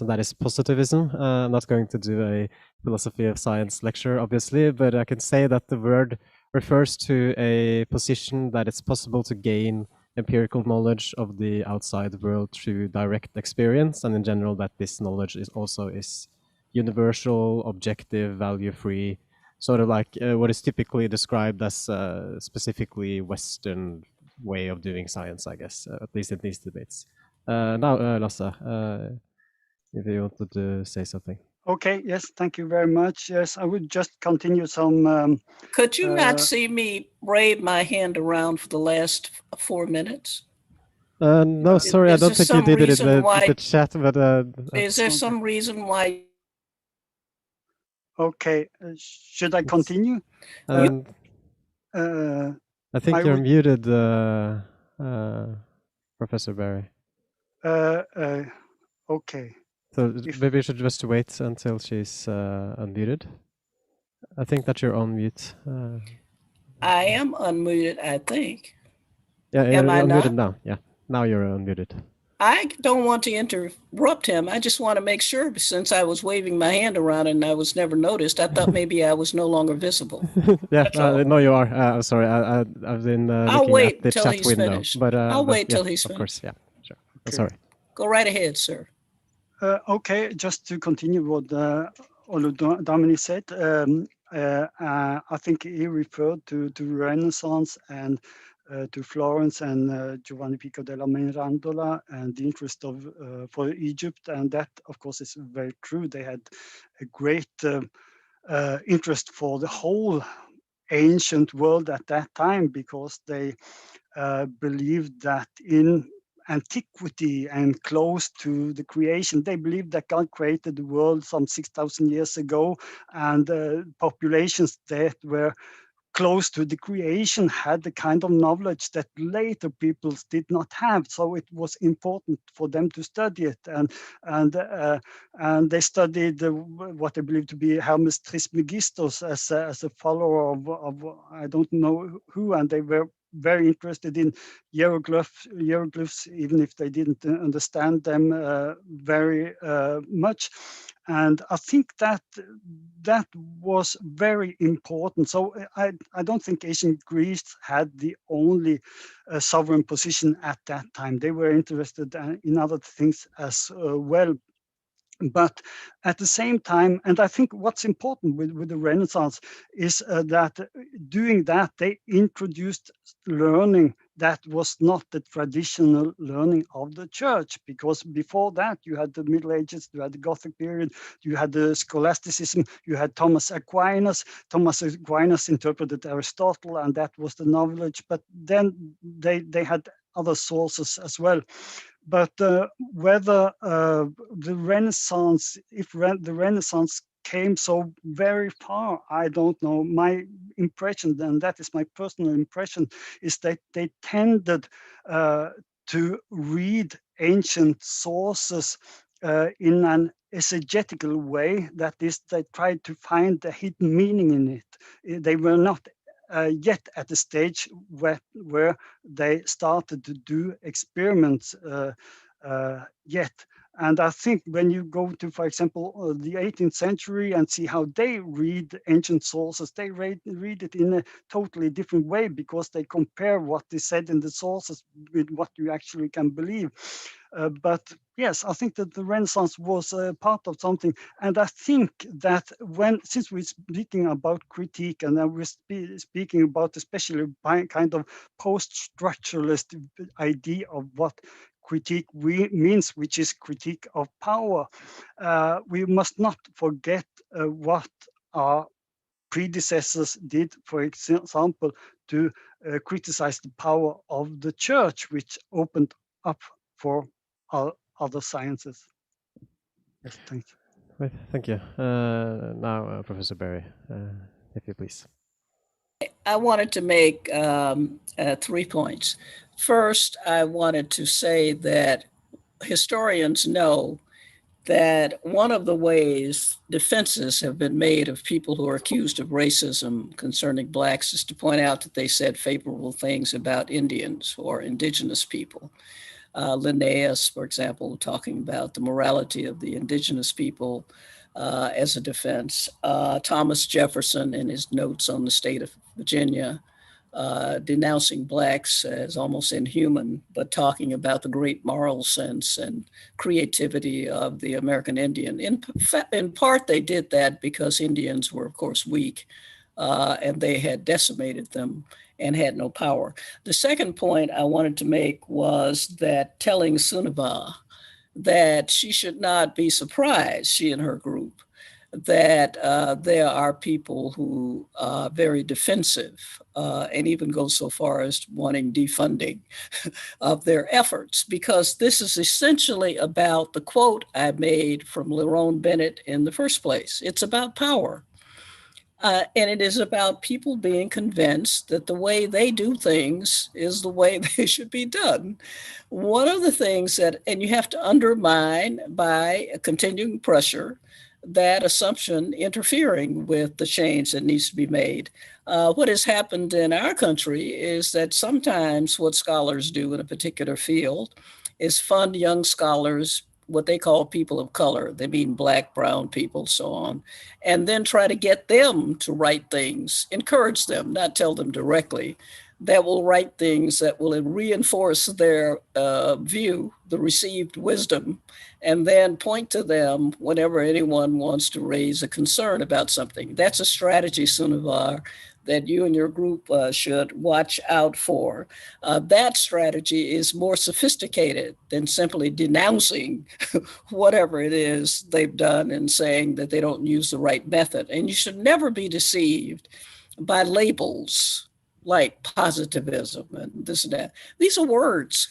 and that is positivism. I'm not going to do a philosophy of science lecture, obviously, but I can say that the word refers to a position that it's possible to gain empirical knowledge of the outside world through direct experience, and in general that this knowledge is universal, objective, value-free, sort of like what is typically described as specifically Western way of doing science, I guess, at least in these debates. Now, Lasse, if you wanted to say something. Okay, yes, thank you very much. Yes, I would just continue some... Could you not see me wave my hand around for the last 4 minutes? No, sorry, I don't think you did it in the chat, but... is there some reason why... Okay, should I continue? I think you're muted, Professor Barry. Okay. So maybe you should just wait until she's unmuted. I think that you're on mute. I am unmuted, I think. Yeah, you're unmuted not? now. Yeah, now you're unmuted. I don't want to interrupt him. I just want to make sure, since I was waving my hand around and I was never noticed, I thought maybe I was no longer visible. Yeah, no, you are. I'm sorry. I've been looking at the chat window. Finished. But I'll wait till yeah, he's finished. Of course, yeah, sure. Okay. I'm sorry. Go right ahead, sir. Okay, just to continue what Oludamini said, I think he referred to Renaissance and to Florence and Giovanni Pico della Mirandola and the interest for Egypt, and that of course is very true. They had a great interest for the whole ancient world at that time, because they believed that in antiquity and close to the creation, they believed that God created the world some 6,000 years ago, and populations that were close to the creation had the kind of knowledge that later peoples did not have. So it was important for them to study it, and they studied what they believe to be Hermes Trismegistus as a follower of I don't know who, and they were very interested in hieroglyphs, even if they didn't understand them very much. And I think that was very important. So I don't think ancient Greece had the only sovereign position at that time. They were interested in other things as well. But at the same time, and I think what's important with the Renaissance is that doing that, they introduced learning that was not the traditional learning of the church, because before that you had the Middle Ages, you had the Gothic period, you had the scholasticism, you had Thomas Aquinas. Thomas Aquinas interpreted Aristotle, and that was the knowledge, but then they had other sources as well. But whether the Renaissance, the Renaissance came so very far, I don't know. My impression, and that is my personal impression, is that they tended to read ancient sources in an exegetical way. That is, they tried to find the hidden meaning in it. They were not yet at the stage where they started to do experiments yet. And I think when you go to, for example, the 18th century and see how they read ancient sources, they read it in a totally different way, because they compare what is said in the sources with what you actually can believe. But yes, I think that the Renaissance was part of something. And I think that since we're speaking about critique, and then we're speaking about especially kind of post-structuralist idea of what critique means, which is critique of power, we must not forget what our predecessors did, for example, to criticize the power of the church, which opened up for other sciences. Yes, thank you. Right, thank you. Now, Professor Berry, if you please. I wanted to make 3 points. First, I wanted to say that historians know that one of the ways defenses have been made of people who are accused of racism concerning Blacks is to point out that they said favorable things about Indians or indigenous people. Linnaeus, for example, talking about the morality of the indigenous people as a defense. Thomas Jefferson, in his notes on the state of Virginia, denouncing Blacks as almost inhuman, but talking about the great moral sense and creativity of the American Indian. In part, they did that because Indians were, of course, weak, and they had decimated them and had no power. The second point I wanted to make was that telling Sunniva that she should not be surprised, she and her group, that there are people who are very defensive and even go so far as wanting defunding of their efforts, because this is essentially about the quote I made from Lerone Bennett in the first place. It's about power. And it is about people being convinced that the way they do things is the way they should be done. One of the things and you have to undermine by a continuing pressure, that assumption interfering with the change that needs to be made. What has happened in our country is that sometimes what scholars do in a particular field is fund young scholars, what they call people of color. They mean Black, brown people, so on, and then try to get them to write things, encourage them, not tell them directly, that will write things that will reinforce their view, the received wisdom, and then point to them whenever anyone wants to raise a concern about something. That's a strategy, Sunniva, that you and your group should watch out for. That strategy is more sophisticated than simply denouncing whatever it is they've done and saying that they don't use the right method. And you should never be deceived by labels like positivism and this and that. These are words.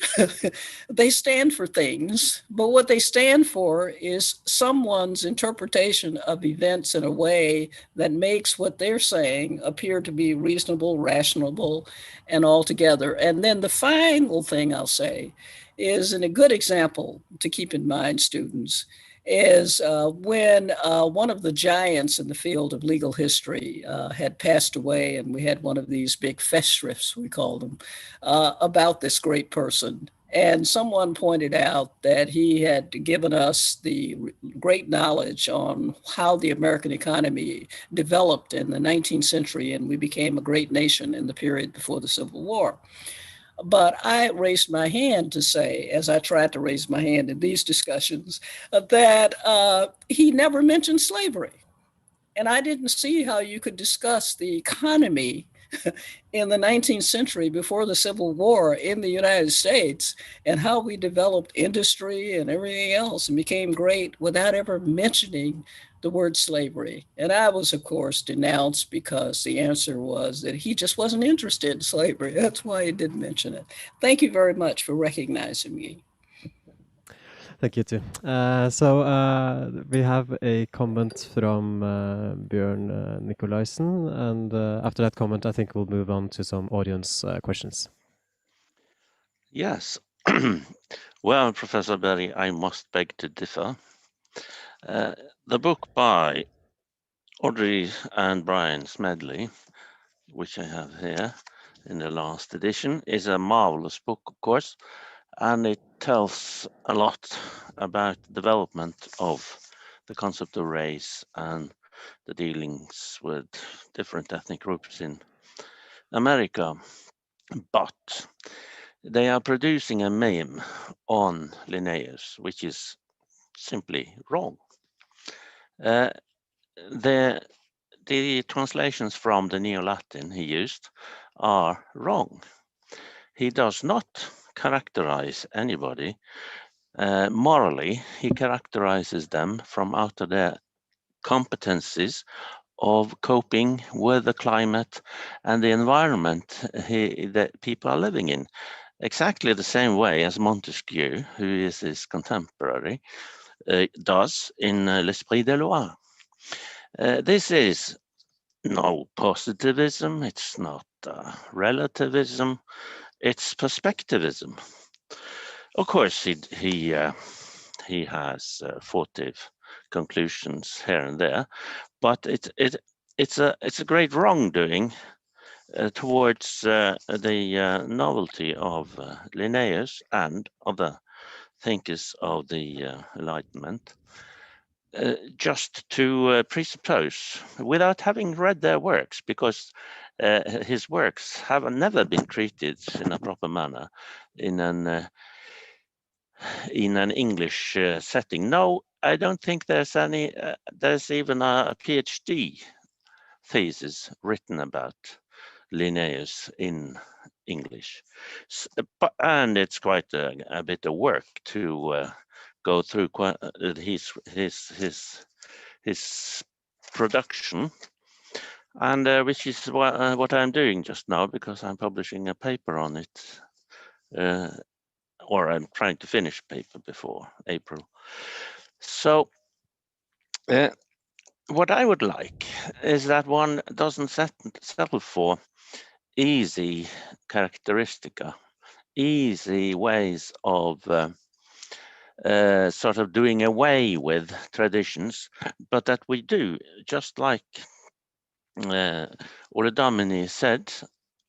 They stand for things, but what they stand for is someone's interpretation of events in a way that makes what they're saying appear to be reasonable, rational, and all together. And then the final thing I'll say is, and a good example to keep in mind, students, is when one of the giants in the field of legal history had passed away, and we had one of these big festschrifts, we called them, about this great person. And someone pointed out that he had given us the great knowledge on how the American economy developed in the 19th century, and we became a great nation in the period before the Civil War. But I raised my hand to say, as I tried to raise my hand in these discussions, that he never mentioned slavery. And I didn't see how you could discuss the economy in the 19th century before the Civil War in the United States and how we developed industry and everything else and became great without ever mentioning the word slavery. And I was, of course, denounced because the answer was that he just wasn't interested in slavery. That's why he didn't mention it. Thank you very much for recognizing me. Thank you too. We have a comment from Bjorn Nikolaisen, and after that comment, I think we'll move on to some audience questions. Yes. Well, Professor Berry, I must beg to differ. The book by Audrey and Brian Smedley, which I have here in the last edition, is a marvelous book, of course, and it tells a lot about development of the concept of race and the dealings with different ethnic groups in America. But they are producing a meme on Linnaeus, which is simply wrong. The translations from the Neo-Latin he used are wrong. He does not characterize anybody morally. He characterizes them from out of their competencies of coping with the climate and the environment that people are living in. Exactly the same way as Montesquieu, who is his contemporary, does in L'Esprit des Lois. This is no positivism, it's not relativism, it's perspectivism. Of course, he has furtive conclusions here and there, but it's a great wrongdoing towards the novelty of Linnaeus and other thinkers of the Enlightenment. Just to presuppose, without having read their works, because his works have never been treated in a proper manner in an English setting. No, I don't think there's any. There's even a PhD thesis written about Linnaeus in English, and it's quite a bit of work to go through his production, and which is what I'm doing just now, because I'm publishing a paper on it, or I'm trying to finish a paper before April. So what I would like is that one doesn't settle for easy characteristica, easy ways of sort of doing away with traditions, but that we do, just like Oludamini said,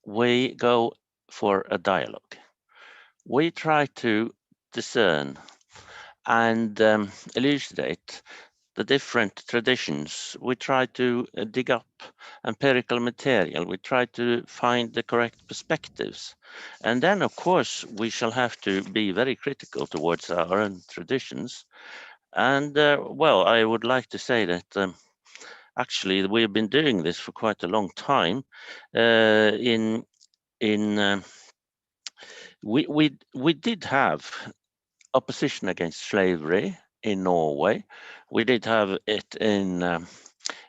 we go for a dialogue. We try to discern and elucidate the different traditions. We try to dig up empirical material. We try to find the correct perspectives. And then, of course, we shall have to be very critical towards our own traditions. And, well, I would like to say that actually we've been doing this for quite a long time. We did have opposition against slavery in Norway. We did have it in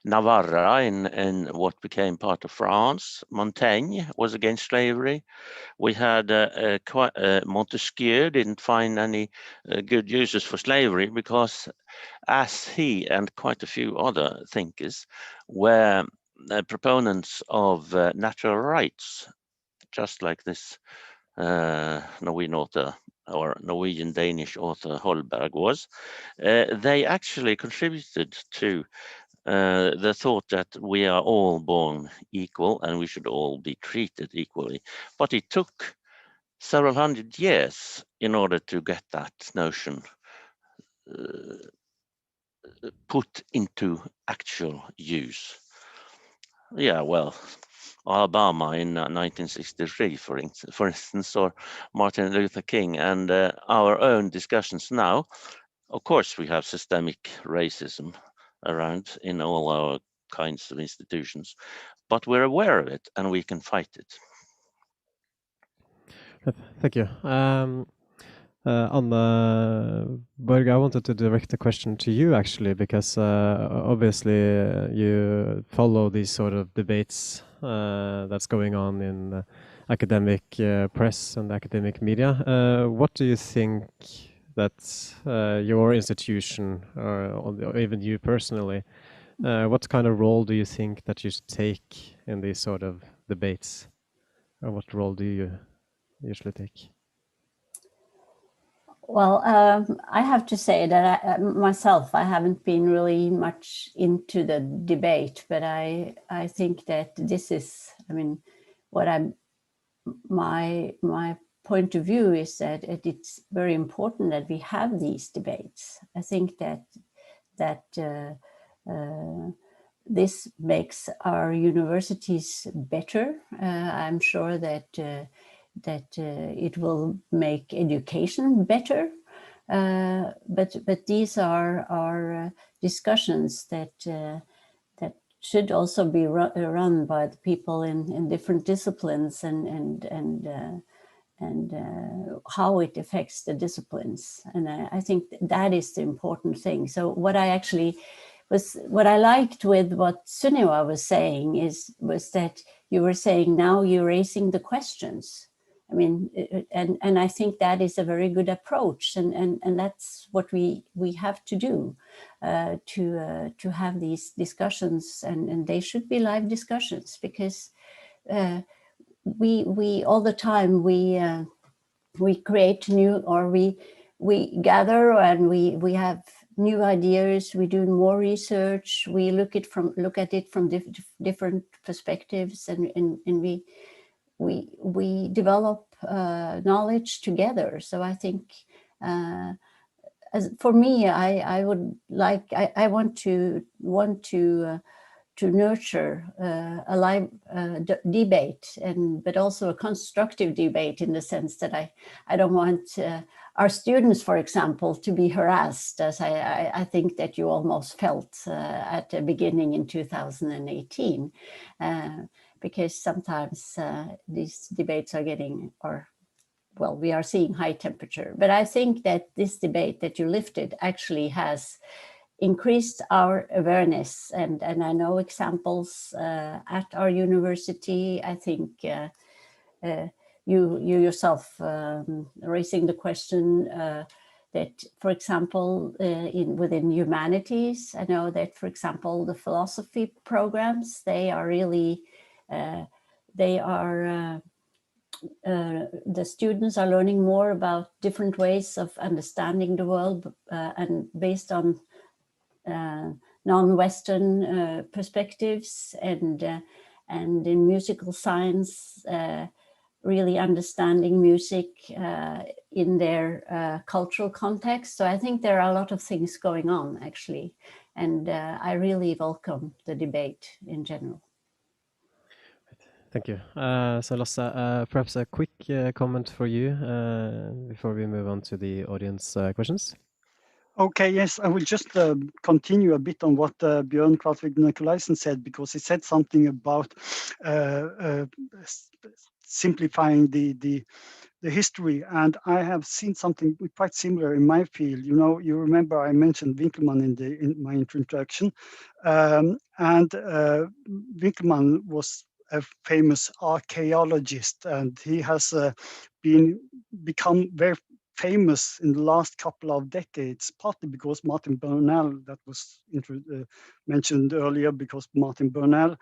Navarra in what became part of France. Montaigne was against slavery. We had Montesquieu didn't find any good uses for slavery because, as he and quite a few other thinkers were proponents of natural rights, just like this Norwegian author or Norwegian-Danish author Holberg was. They actually contributed to the thought that we are all born equal and we should all be treated equally. But it took several hundred years in order to get that notion put into actual use. Yeah, well, Alabama in 1963, for instance, or Martin Luther King, and our own discussions now. Of course, we have systemic racism around in all our kinds of institutions, but we're aware of it and we can fight it. Thank you. Anne Borg, I wanted to direct a question to you actually, because obviously you follow these sort of debates that's going on in academic press and academic media. What do you think that your institution, or even you personally, what kind of role do you think that you should take in these sort of debates? Or what role do you usually take? Well, I have to say that I haven't been really much into the debate, but I think that this is, I mean, what my point of view is that it's very important that we have these debates. I think that this makes our universities better. I'm sure that it will make education better, but these are discussions that should also be run by the people in different disciplines and how it affects the disciplines. And I think that is the important thing. So what I liked with what Sunniva was saying was that you were saying now you're raising the questions. I mean, and I think that is a very good approach, and that's what we have to do to have these discussions, and they should be live discussions, because we all the time we create new, or we gather and we have new ideas, we do more research, we look at it from different perspectives, and we develop knowledge together. So I think, as for me, I want to nurture a live debate, but also a constructive debate, in the sense that I don't want our students, for example, to be harassed, as I think that you almost felt at the beginning in 2018. Because sometimes these debates are getting, we are seeing high temperature. But I think that this debate that you lifted actually has increased our awareness. And I know examples at our university. I think you yourself raising the question that, for example, within humanities, I know that, for example, the philosophy programs, they are really, the students are learning more about different ways of understanding the world, and based on non-Western perspectives, and in musical science, really understanding music in their cultural context. So I think there are a lot of things going on, actually, and I really welcome the debate in general. Thank you. So Lasse, perhaps a quick comment for you before we move on to the audience questions. Okay, yes, I will just continue a bit on what Bjorn Nikolaisen said, because he said something about simplifying the history. And I have seen something quite similar in my field. You know, you remember I mentioned Winkelmann in my introduction, and Winkelmann was a famous archaeologist, and he has become very famous in the last couple of decades, partly because Martin Burnell, that was mentioned earlier, because Martin Burnell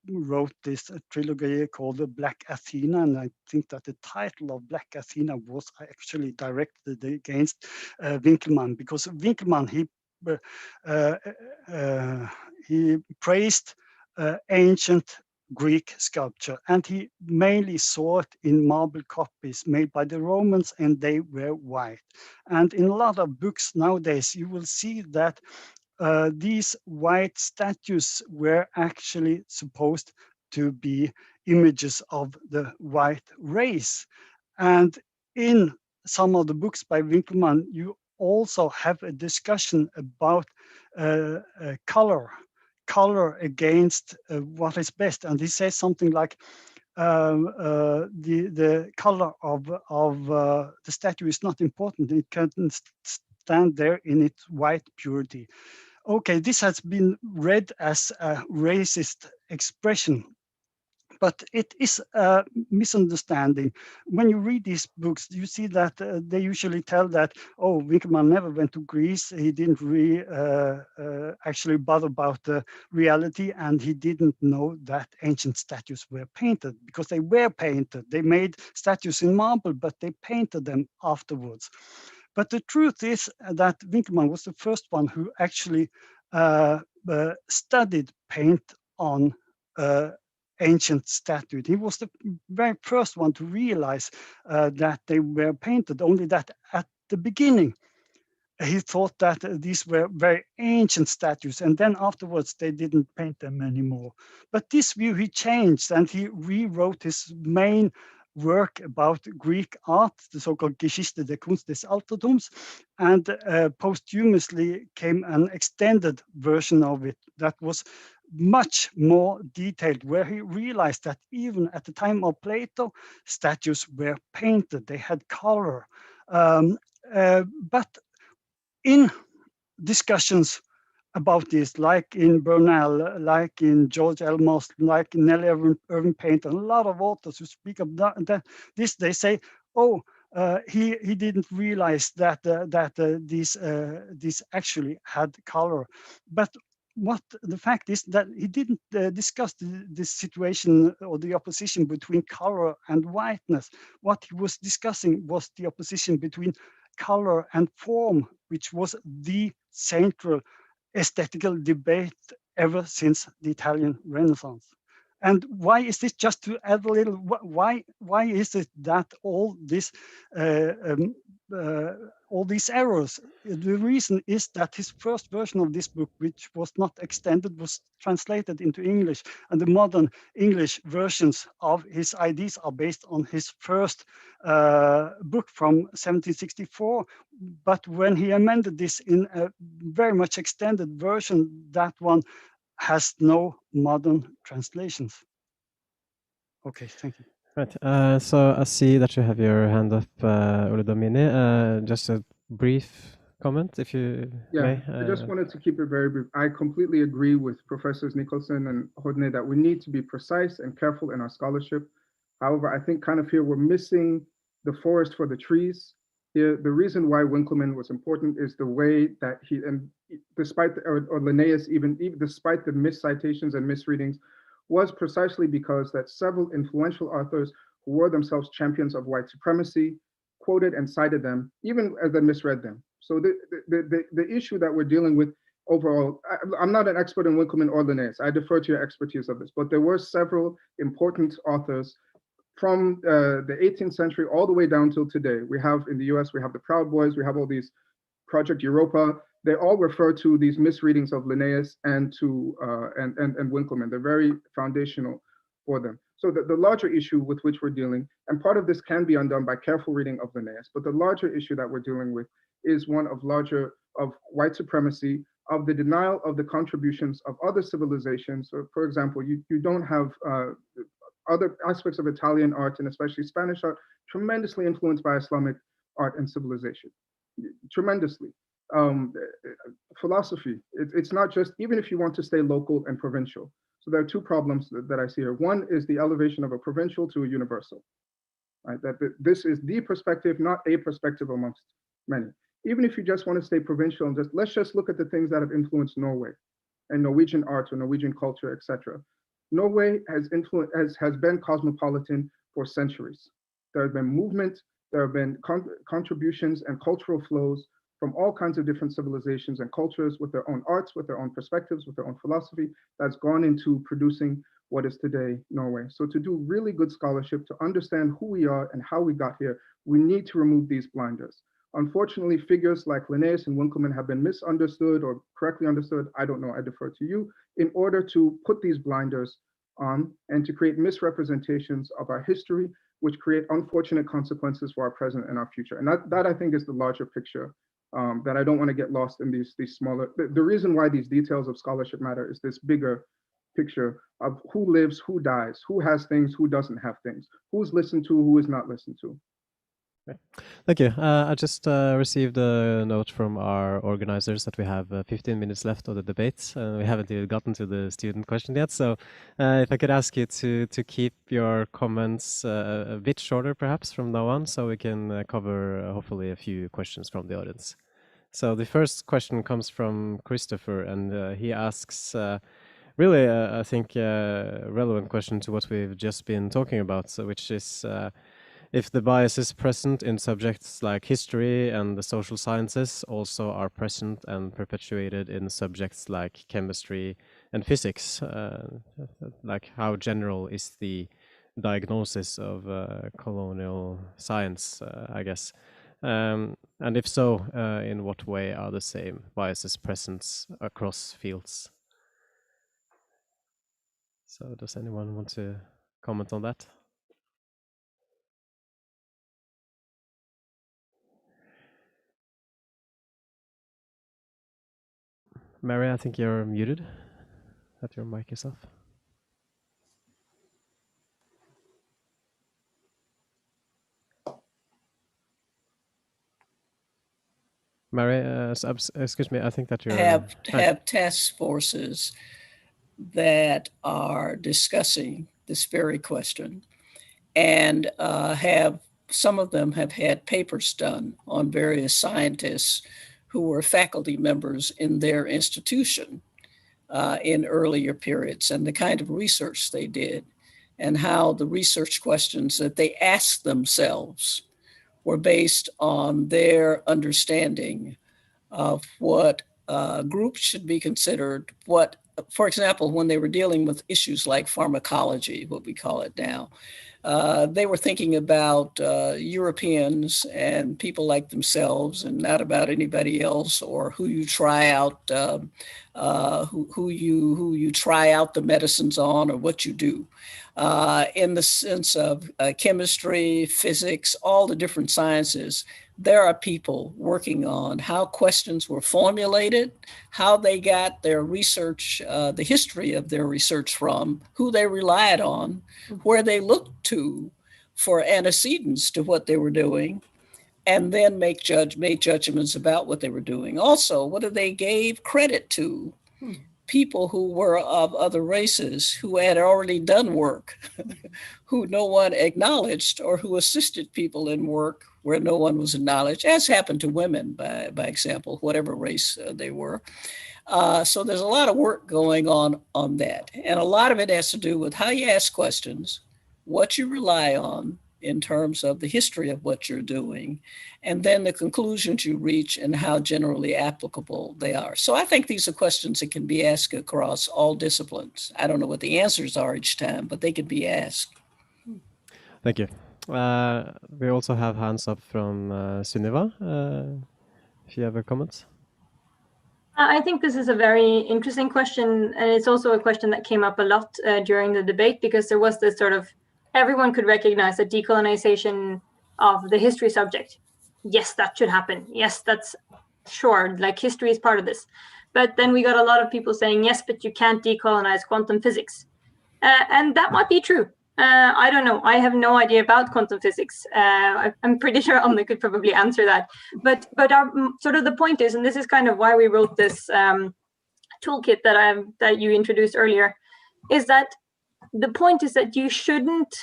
wrote this trilogy called the Black Athena, and I think that the title of Black Athena was actually directed against Winkelmann, because Winkelmann, he praised ancient Greek sculpture, and he mainly saw it in marble copies made by the Romans, and they were white. And in a lot of books nowadays, you will see that these white statues were actually supposed to be images of the white race. And in some of the books by Winkelmann, you also have a discussion about color against what is best. And he says something like, the color of the statue is not important. It can stand there in its white purity. Okay, this has been read as a racist expression, but it is a misunderstanding. When you read these books, you see that they usually tell that, oh, Winkelmann never went to Greece, he didn't actually bother about the reality, and he didn't know that ancient statues were painted, because they were painted. They made statues in marble, but they painted them afterwards. But the truth is that Winkelmann was the first one who actually studied paint on ancient statues. He was the very first one to realize that they were painted, only that at the beginning he thought that these were very ancient statues, and then afterwards they didn't paint them anymore. But this view he changed, and he rewrote his main work about Greek art, the so-called Geschichte der Kunst des Altertums, and posthumously came an extended version of it that was much more detailed, where he realized that even at the time of Plato, statues were painted, they had color. But in discussions about this, like in Burnell, like in George Elmos, like in Nellie Irving Painter, a lot of authors who speak of this, they say, oh, he didn't realize that these actually had color. But what the fact is that he didn't discuss this situation or the opposition between color and whiteness. What he was discussing was the opposition between color and form, which was the central aesthetical debate ever since the Italian Renaissance. And why is this? Just to add a little, why is it that all these errors? The reason is that his first version of this book, which was not extended, was translated into English, and the modern English versions of his ideas are based on his first book from 1764. But when he amended this in a very much extended version, that one has no modern translations. Okay, thank you. Right. So I see that you have your hand up, Oludamini. Just a brief comment, if you may. I just wanted to keep it very brief. I completely agree with Professors Nikolaisen and Hodne that we need to be precise and careful in our scholarship. However, I think kind of here we're missing the forest for the trees. The reason why Winkelmann was important is the way that he, and despite or Linnaeus, even despite the miscitations and misreadings, was precisely because that several influential authors who were themselves champions of white supremacy quoted and cited them, even as they misread them. So the issue that we're dealing with overall, I'm not an expert in Winkelmann or Linnaeus. I defer to your expertise of this, but there were several important authors from the 18th century all the way down till today. We have in the US, we have the Proud Boys, we have all these Project Europa. They all refer to these misreadings of Linnaeus and to and Winkelmann. They're very foundational for them. So the larger issue with which we're dealing, and part of this can be undone by careful reading of Linnaeus, but the larger issue that we're dealing with is one of white supremacy, of the denial of the contributions of other civilizations. So for example, you don't have other aspects of Italian art and especially Spanish art, tremendously influenced by Islamic art and civilization, tremendously. Philosophy, it's not just, even if you want to stay local and provincial. So there are two problems that I see here. One is the elevation of a provincial to a universal, right? That this is the perspective, not a perspective amongst many. Even if you just want to stay provincial and let's just look at the things that have influenced Norway and Norwegian art or Norwegian culture, etc. Norway has been cosmopolitan for centuries. There have been movement, there have been contributions and cultural flows from all kinds of different civilizations and cultures with their own arts, with their own perspectives, with their own philosophy that's gone into producing what is today Norway. So to do really good scholarship, to understand who we are and how we got here, we need to remove these blinders. Unfortunately, figures like Linnaeus and Winckelmann have been misunderstood or correctly understood, I don't know, I defer to you, in order to put these blinders on and to create misrepresentations of our history, which create unfortunate consequences for our present and our future. And that I think is the larger picture that I don't want to get lost in these smaller, the reason why these details of scholarship matter is this bigger picture of who lives, who dies, who has things, who doesn't have things, who's listened to, who is not listened to. Okay. Thank you. I just received a note from our organizers that we have 15 minutes left of the debate. We haven't even gotten to the student question yet. So if I could ask you to keep your comments a bit shorter, perhaps, from now on, so we can cover hopefully a few questions from the audience. So the first question comes from Christopher, and he asks really, I think, a relevant question to what we've just been talking about, so which is if the biases present in subjects like history and the social sciences also are present and perpetuated in subjects like chemistry and physics, like how general is the diagnosis of colonial science, I guess. And if so, in what way are the same biases present across fields? So does anyone want to comment on that? Mary, I think you're muted. That your mic is off. Mary, excuse me, I think that you're... have task forces that are discussing this very question, and some of them have had papers done on various scientists who were faculty members in their institution in earlier periods, and the kind of research they did and how the research questions that they asked themselves were based on their understanding of what groups should be considered, what, for example, when they were dealing with issues like pharmacology, what we call it now, they were thinking about Europeans and people like themselves and not about anybody else, or who you try out, who you try out the medicines on, or what you do. In the sense of chemistry, physics, all the different sciences, there are people working on how questions were formulated, how they got their research, the history of their research from, who they relied on, where they looked to for antecedents to what they were doing, and then made judgments about what they were doing. Also, whether they gave credit to people who were of other races who had already done work, who no one acknowledged, or who assisted people in work where no one was acknowledged, as happened to women, by example, whatever race they were. So there's a lot of work going on that. And a lot of it has to do with how you ask questions, what you rely on in terms of the history of what you're doing, and then the conclusions you reach and how generally applicable they are. So I think these are questions that can be asked across all disciplines. I don't know what the answers are each time, but they can be asked. Thank you. We also have hands up from Sunniva, if you have a comment. I think this is a very interesting question, and it's also a question that came up a lot during the debate, because there was this sort of, everyone could recognize the decolonization of the history subject. Yes, that should happen. Yes, that's sure, like history is part of this. But then we got a lot of people saying, yes, but you can't decolonize quantum physics. And that might be true. I don't know. I have no idea about quantum physics. I'm pretty sure Anne could probably answer that. But our, sort of the point is, and this is kind of why we wrote this toolkit that you introduced earlier, is that the point is that you shouldn't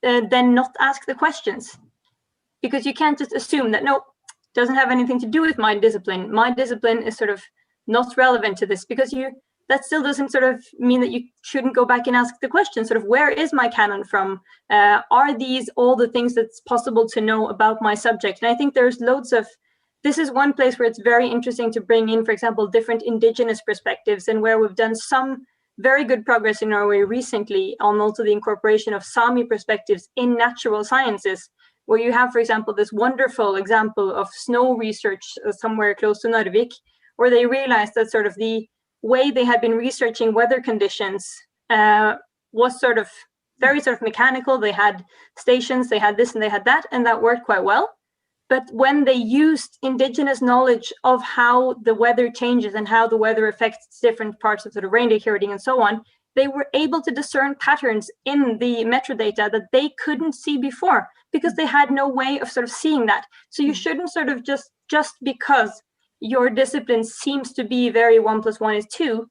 then not ask the questions, because you can't just assume that no, doesn't have anything to do with my discipline. My discipline is sort of not relevant to this, because that still doesn't sort of mean that you shouldn't go back and ask the question, sort of, where is my canon from? Are these all the things that's possible to know about my subject? And I think there's loads of, this is one place where it's very interesting to bring in, for example, different indigenous perspectives, and where we've done some very good progress in Norway recently on also the incorporation of Sami perspectives in natural sciences, where you have, for example, this wonderful example of snow research somewhere close to Narvik, where they realized that sort of the way they had been researching weather conditions was sort of very sort of mechanical. They had stations, they had this and they had that, and that worked quite well. But when they used indigenous knowledge of how the weather changes and how the weather affects different parts of sort of reindeer herding and so on, they were able to discern patterns in the metadata that they couldn't see before, because they had no way of sort of seeing that. So you shouldn't sort of just because your discipline seems to be very 1 + 1 is 2,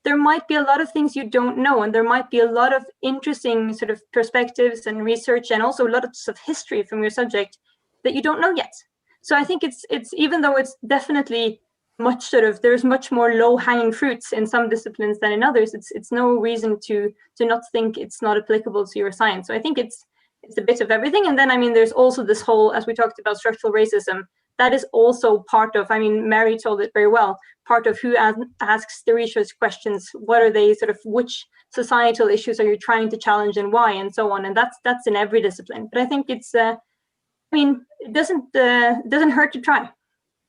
there might be a lot of things you don't know, and there might be a lot of interesting sort of perspectives and research, and also lots of history from your subject that you don't know yet. So I think it's even though it's definitely much sort of, there's much more low-hanging fruits in some disciplines than in others, it's no reason to not think it's not applicable to your science. So I think it's a bit of everything. And then, I mean, there's also this whole, as we talked about, structural racism, that is also part of, I mean, Mary told it very well, part of who asks the research questions, what are they sort of, which societal issues are you trying to challenge and why, and so on. And that's in every discipline. But I think it's, I mean, it doesn't hurt to try.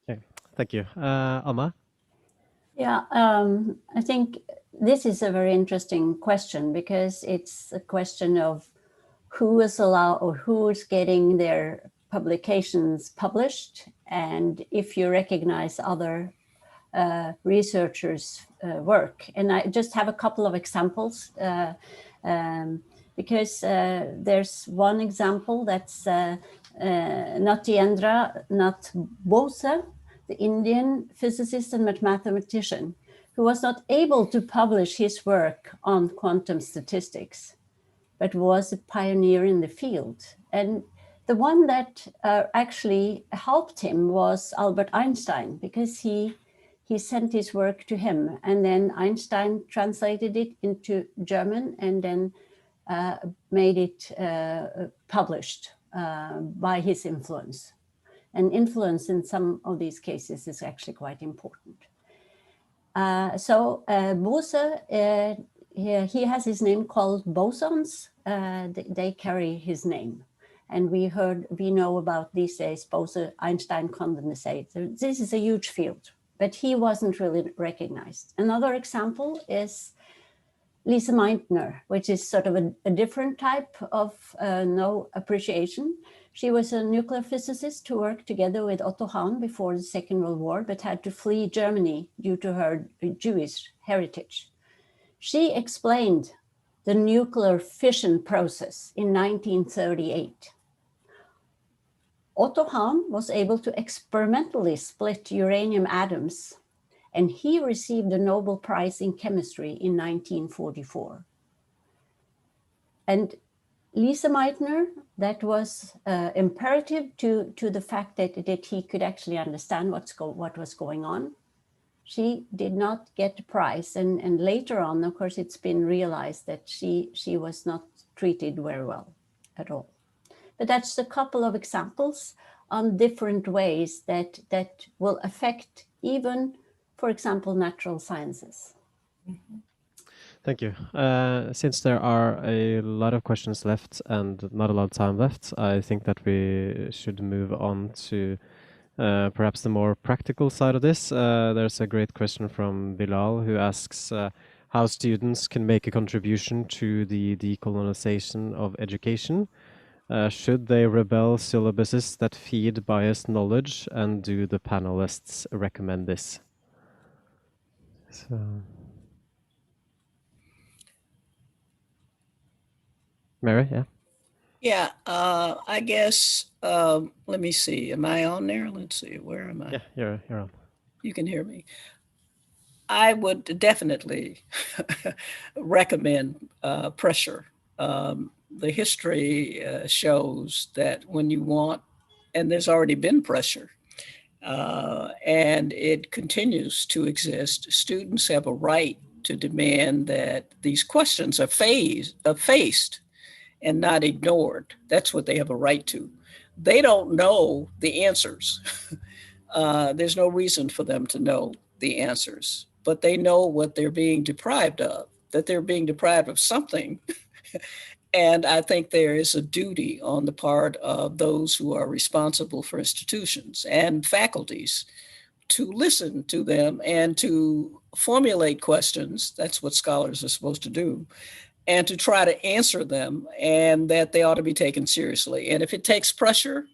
Okay, thank you. Anna? Yeah, I think this is a very interesting question, because it's a question of who is allowed or who is getting their publications published, and if you recognize other researchers' work. And I just have a couple of examples, because there's one example that's Natyendra Nath Bose, the Indian physicist and mathematician, who was not able to publish his work on quantum statistics, but was a pioneer in the field. And the one that actually helped him was Albert Einstein, because he sent his work to him, and then Einstein translated it into German and then made it published by his influence. And influence in some of these cases is actually quite important. Bose, he has his name called bosons. They carry his name. And we know about these days Bose-Einstein condensate. This is a huge field, but he wasn't really recognized. Another example is Lise Meintner, which is sort of a different type of no appreciation. She was a nuclear physicist who worked together with Otto Hahn before the Second World War, but had to flee Germany due to her Jewish heritage. She explained the nuclear fission process in 1938. Otto Hahn was able to experimentally split uranium atoms, and he received the Nobel Prize in Chemistry in 1944. And Lise Meitner, that was imperative to the fact that he could actually understand what was going on. She did not get the prize, and later on, of course, it's been realized that she was not treated very well at all. But that's a couple of examples on different ways that will affect even, for example, natural sciences. Mm-hmm. Thank you. Since there are a lot of questions left and not a lot of time left, I think that we should move on to perhaps the more practical side of this. There's a great question from Bilal, who asks how students can make a contribution to the decolonization of education. Should they rebel syllabuses that feed biased knowledge, and do the panelists recommend this? So. Mary, yeah. Yeah, I guess, let me see. Am I on there? Let's see, where am I? Yeah, you're on. You can hear me. I would definitely recommend pressure. The history shows that when you want, and there's already been pressure, and it continues to exist, students have a right to demand that these questions are faced and not ignored. That's what they have a right to. They don't know the answers. There's no reason for them to know the answers, but they know what they're being deprived of, that they're being deprived of something. And I think there is a duty on the part of those who are responsible for institutions and faculties to listen to them and to formulate questions. That's what scholars are supposed to do, and to try to answer them, and that they ought to be taken seriously. And if it takes pressure,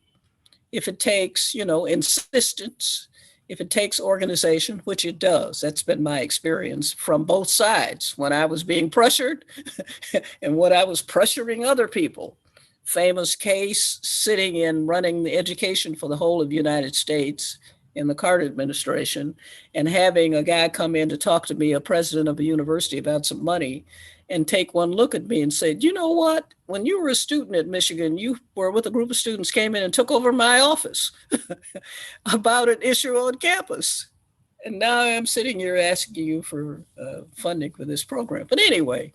if it takes, insistence, if it takes organization, which it does, that's been my experience from both sides, when I was being pressured and when I was pressuring other people. Famous case, sitting in running the education for the whole of the United States in the Carter administration, and having a guy come in to talk to me, a president of a university, about some money, and take one look at me and say, you know what? When you were a student at Michigan, you were with a group of students, came in and took over my office about an issue on campus. And now I'm sitting here asking you for funding for this program. But anyway,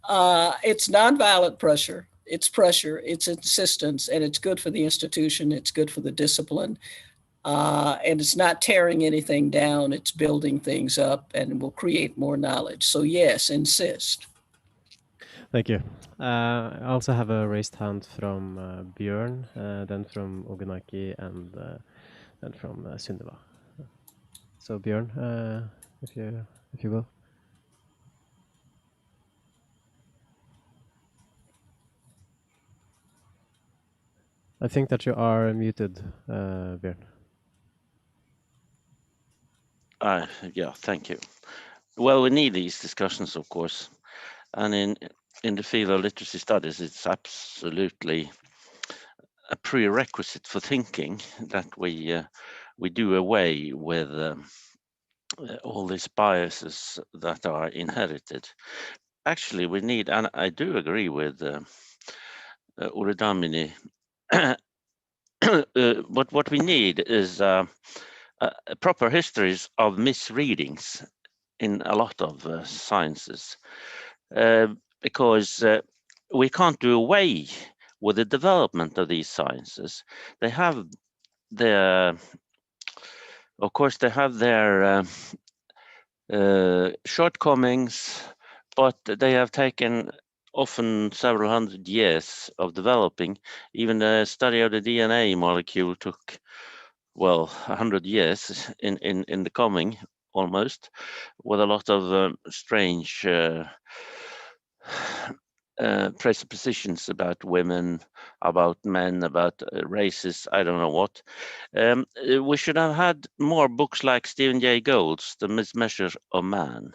it's nonviolent pressure. It's pressure, it's insistence, and it's good for the institution. It's good for the discipline. And it's not tearing anything down. It's building things up and will create more knowledge. So yes, insist. Thank you. I also have a raised hand from Bjørn, then from Ogunnaike, and then from Sunniva. So Bjørn, if you will. I think that you are muted, Bjørn. Yeah, thank you. Well, we need these discussions, of course, and in the field of literacy studies, it's absolutely a prerequisite for thinking that we do away with all these biases that are inherited. Actually, we need, and I do agree with Oludamini, but what we need is proper histories of misreadings in a lot of sciences, because we can't do away with the development of these sciences. They have their, of course, they have their shortcomings, but they have taken often several hundred years of developing. Even the study of the DNA molecule took, well, 100 years in the coming, almost, with a lot of strange presuppositions about women, about men, about races, I don't know what. We should have had more books like Stephen Jay Gould's The Mismeasure of Man,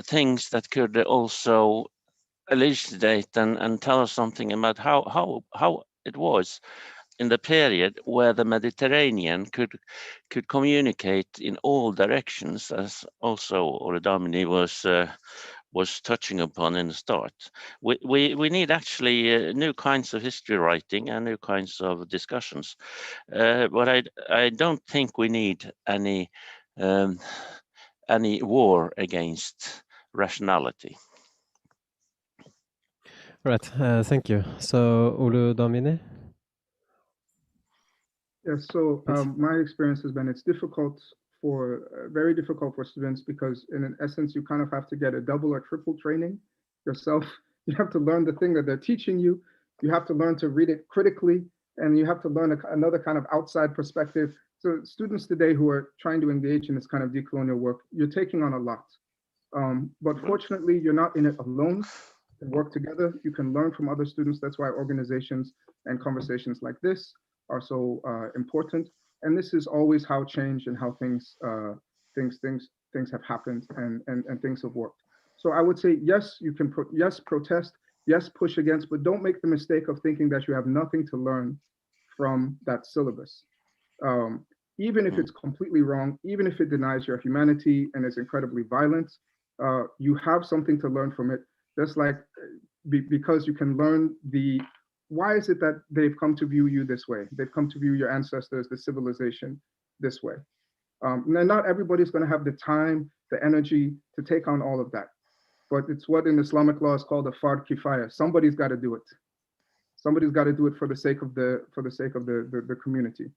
things that could also elucidate and tell us something about how it was in the period where the Mediterranean could communicate in all directions, as also Oludamini was touching upon in the start. We need actually new kinds of history writing and new kinds of discussions, but I don't think we need any war against rationality. Right, thank you. So Oludamini? Yes, so my experience has been it's difficult very difficult for students, because in essence, you kind of have to get a double or triple training yourself. You have to learn the thing that they're teaching you. You have to learn to read it critically, and you have to learn another kind of outside perspective. So students today who are trying to engage in this kind of decolonial work, you're taking on a lot. But fortunately, you're not in it alone. You can work together. You can learn from other students. That's why organizations and conversations like this are so important. And this is always how change and how things have happened and things have worked. So I would say, yes, you can protest. Yes, push against, but don't make the mistake of thinking that you have nothing to learn from that syllabus. Even if it's completely wrong, even if it denies your humanity and is incredibly violent, you have something to learn from it. Just like because you can learn why is it that they've come to view you this way? They've come to view your ancestors, the civilization, this way. Now, not everybody's going to have the time, the energy to take on all of that. But it's what in Islamic law is called a fard kifaya. Somebody's got to do it. Somebody's got to do it for the sake of the community.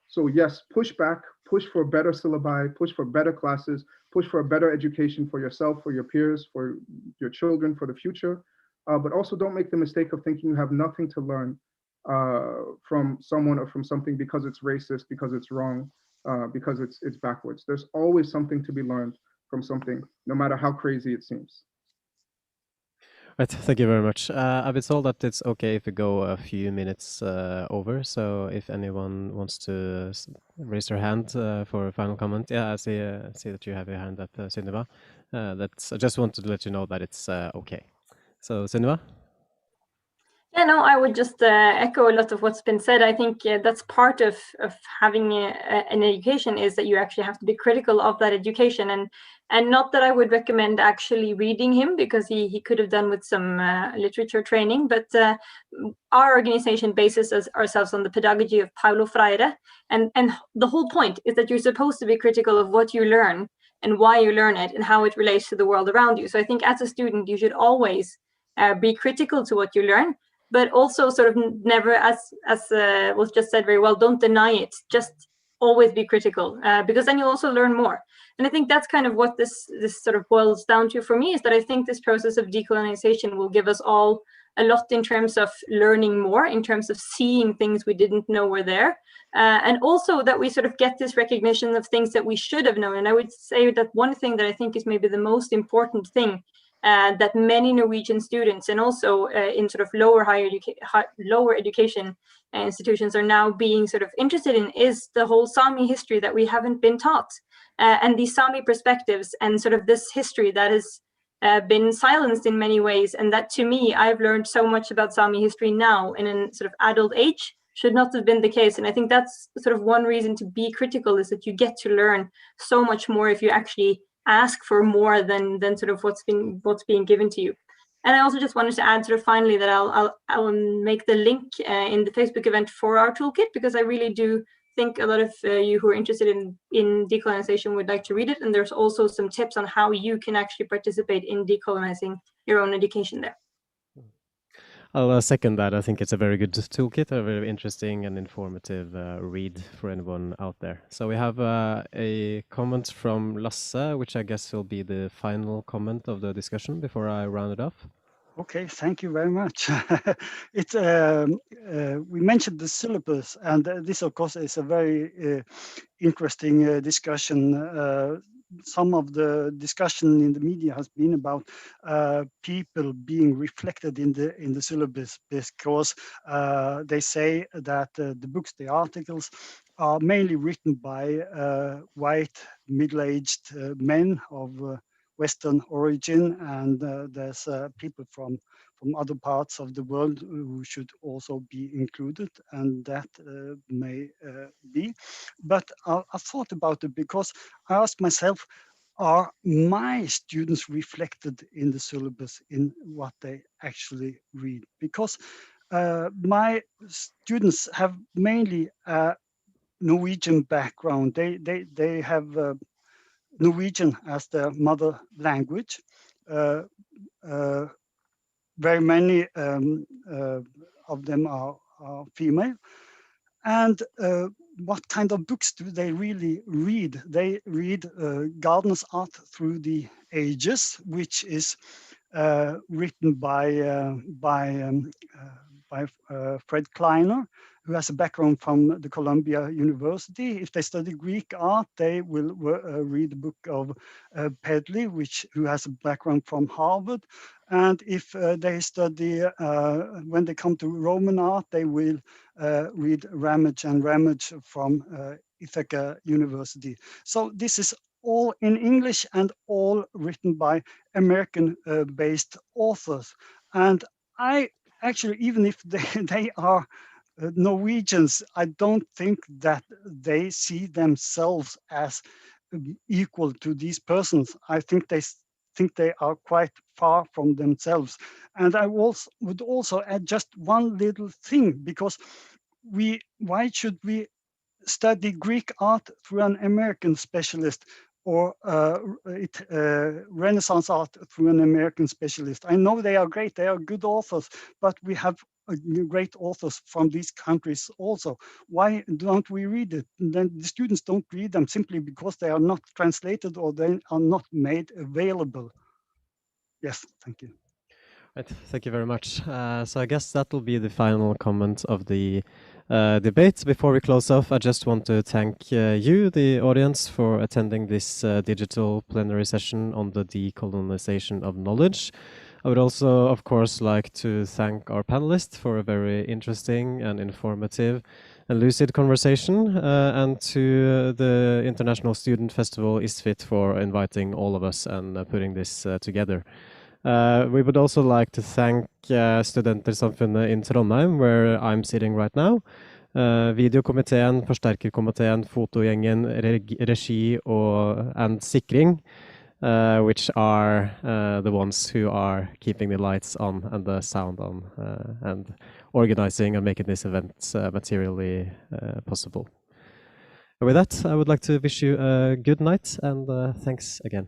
So yes, push back, push for better syllabi, push for better classes, push for a better education for yourself, for your peers, for your children, for the future. But also don't make the mistake of thinking you have nothing to learn from someone or from something because it's racist, because it's wrong, because it's backwards. There's always something to be learned from something, no matter how crazy it seems. Right, thank you very much. I've been told that it's okay if we go a few minutes over, so if anyone wants to raise their hand for a final comment. Yeah, I see that you have your hand up, Sunniva. I just wanted to let you know that it's okay. So, Sunniva? Yeah, no, I would just echo a lot of what's been said. I think that's part of having an education is that you actually have to be critical of that education, and not that I would recommend actually reading him, because he could have done with some literature training, but our organization bases ourselves on the pedagogy of Paulo Freire, and the whole point is that you're supposed to be critical of what you learn and why you learn it and how it relates to the world around you. So I think as a student, you should always be critical to what you learn, but also sort of never, as was just said very well, don't deny it. Just always be critical, because then you'll also learn more. And I think that's kind of what this sort of boils down to for me, is that I think this process of decolonization will give us all a lot in terms of learning more, in terms of seeing things we didn't know were there, and also that we sort of get this recognition of things that we should have known. And I would say that one thing that I think is maybe the most important thing that many Norwegian students and also in sort of lower education institutions are now being sort of interested in is the whole Sami history that we haven't been taught, and these Sami perspectives and sort of this history that has been silenced in many ways. And that, to me, I've learned so much about Sami history now in a sort of adult age should not have been the case. And I think that's sort of one reason to be critical, is that you get to learn so much more if you actually ask for more than sort of what's being given to you. And I also just wanted to add sort of finally that I'll make the link in the Facebook event for our toolkit, because I really do think a lot of you who are interested in decolonization would like to read it. And there's also some tips on how you can actually participate in decolonizing your own education there. I'll second that. I think it's a very good toolkit, a very interesting and informative read for anyone out there. So we have a comment from Lasse, which I guess will be the final comment of the discussion before I round it off. Okay, thank you very much. We mentioned the syllabus, and this, of course, is a very interesting discussion. Some of the discussion in the media has been about people being reflected in the syllabus, because they say that the books, the articles, are mainly written by white middle-aged men of Western origin, and there's people from other parts of the world who should also be included, and that may be. But I thought about it because I asked myself, are my students reflected in the syllabus in what they actually read? Because my students have mainly a Norwegian background. They have Norwegian as their mother language. Very many of them are female. And what kind of books do they really read? They read Gardener's Art Through the Ages, which is written by Fred Kleiner, who has a background from the Columbia University. If they study Greek art, they will read the book of Pedley, who has a background from Harvard. And if they study, when they come to Roman art, they will read Ramage and Ramage from Ithaca University. So this is all in English and all written by American-based authors. And I actually, even if they are Norwegians, I don't think that they see themselves as equal to these persons. I think they are quite far from themselves. And I would also add just one little thing, because why should we study Greek art through an American specialist, or Renaissance art through an American specialist? I know they are great, they are good authors, but we have great authors from these countries also. Why don't we read it? And then the students don't read them simply because they are not translated or they are not made available. Yes, thank you. Right, thank you very much. So I guess that will be the final comment of the debate. Before we close off, I just want to thank you, the audience, for attending this digital plenary session on the decolonization of knowledge. I would also, of course, like to thank our panelists for a very interesting and informative and lucid conversation, and to the International Student Festival ISFIT for inviting all of us and putting this together. We would also like to thank Studentersamfunnet in Trondheim, where I'm sitting right now, Videokomiteen, Forsterkerkomiteen, Fotogjengen, Regi and Sikring, which are the ones who are keeping the lights on and the sound on, and organizing and making this event materially possible. And with that, I would like to wish you a good night, and thanks again.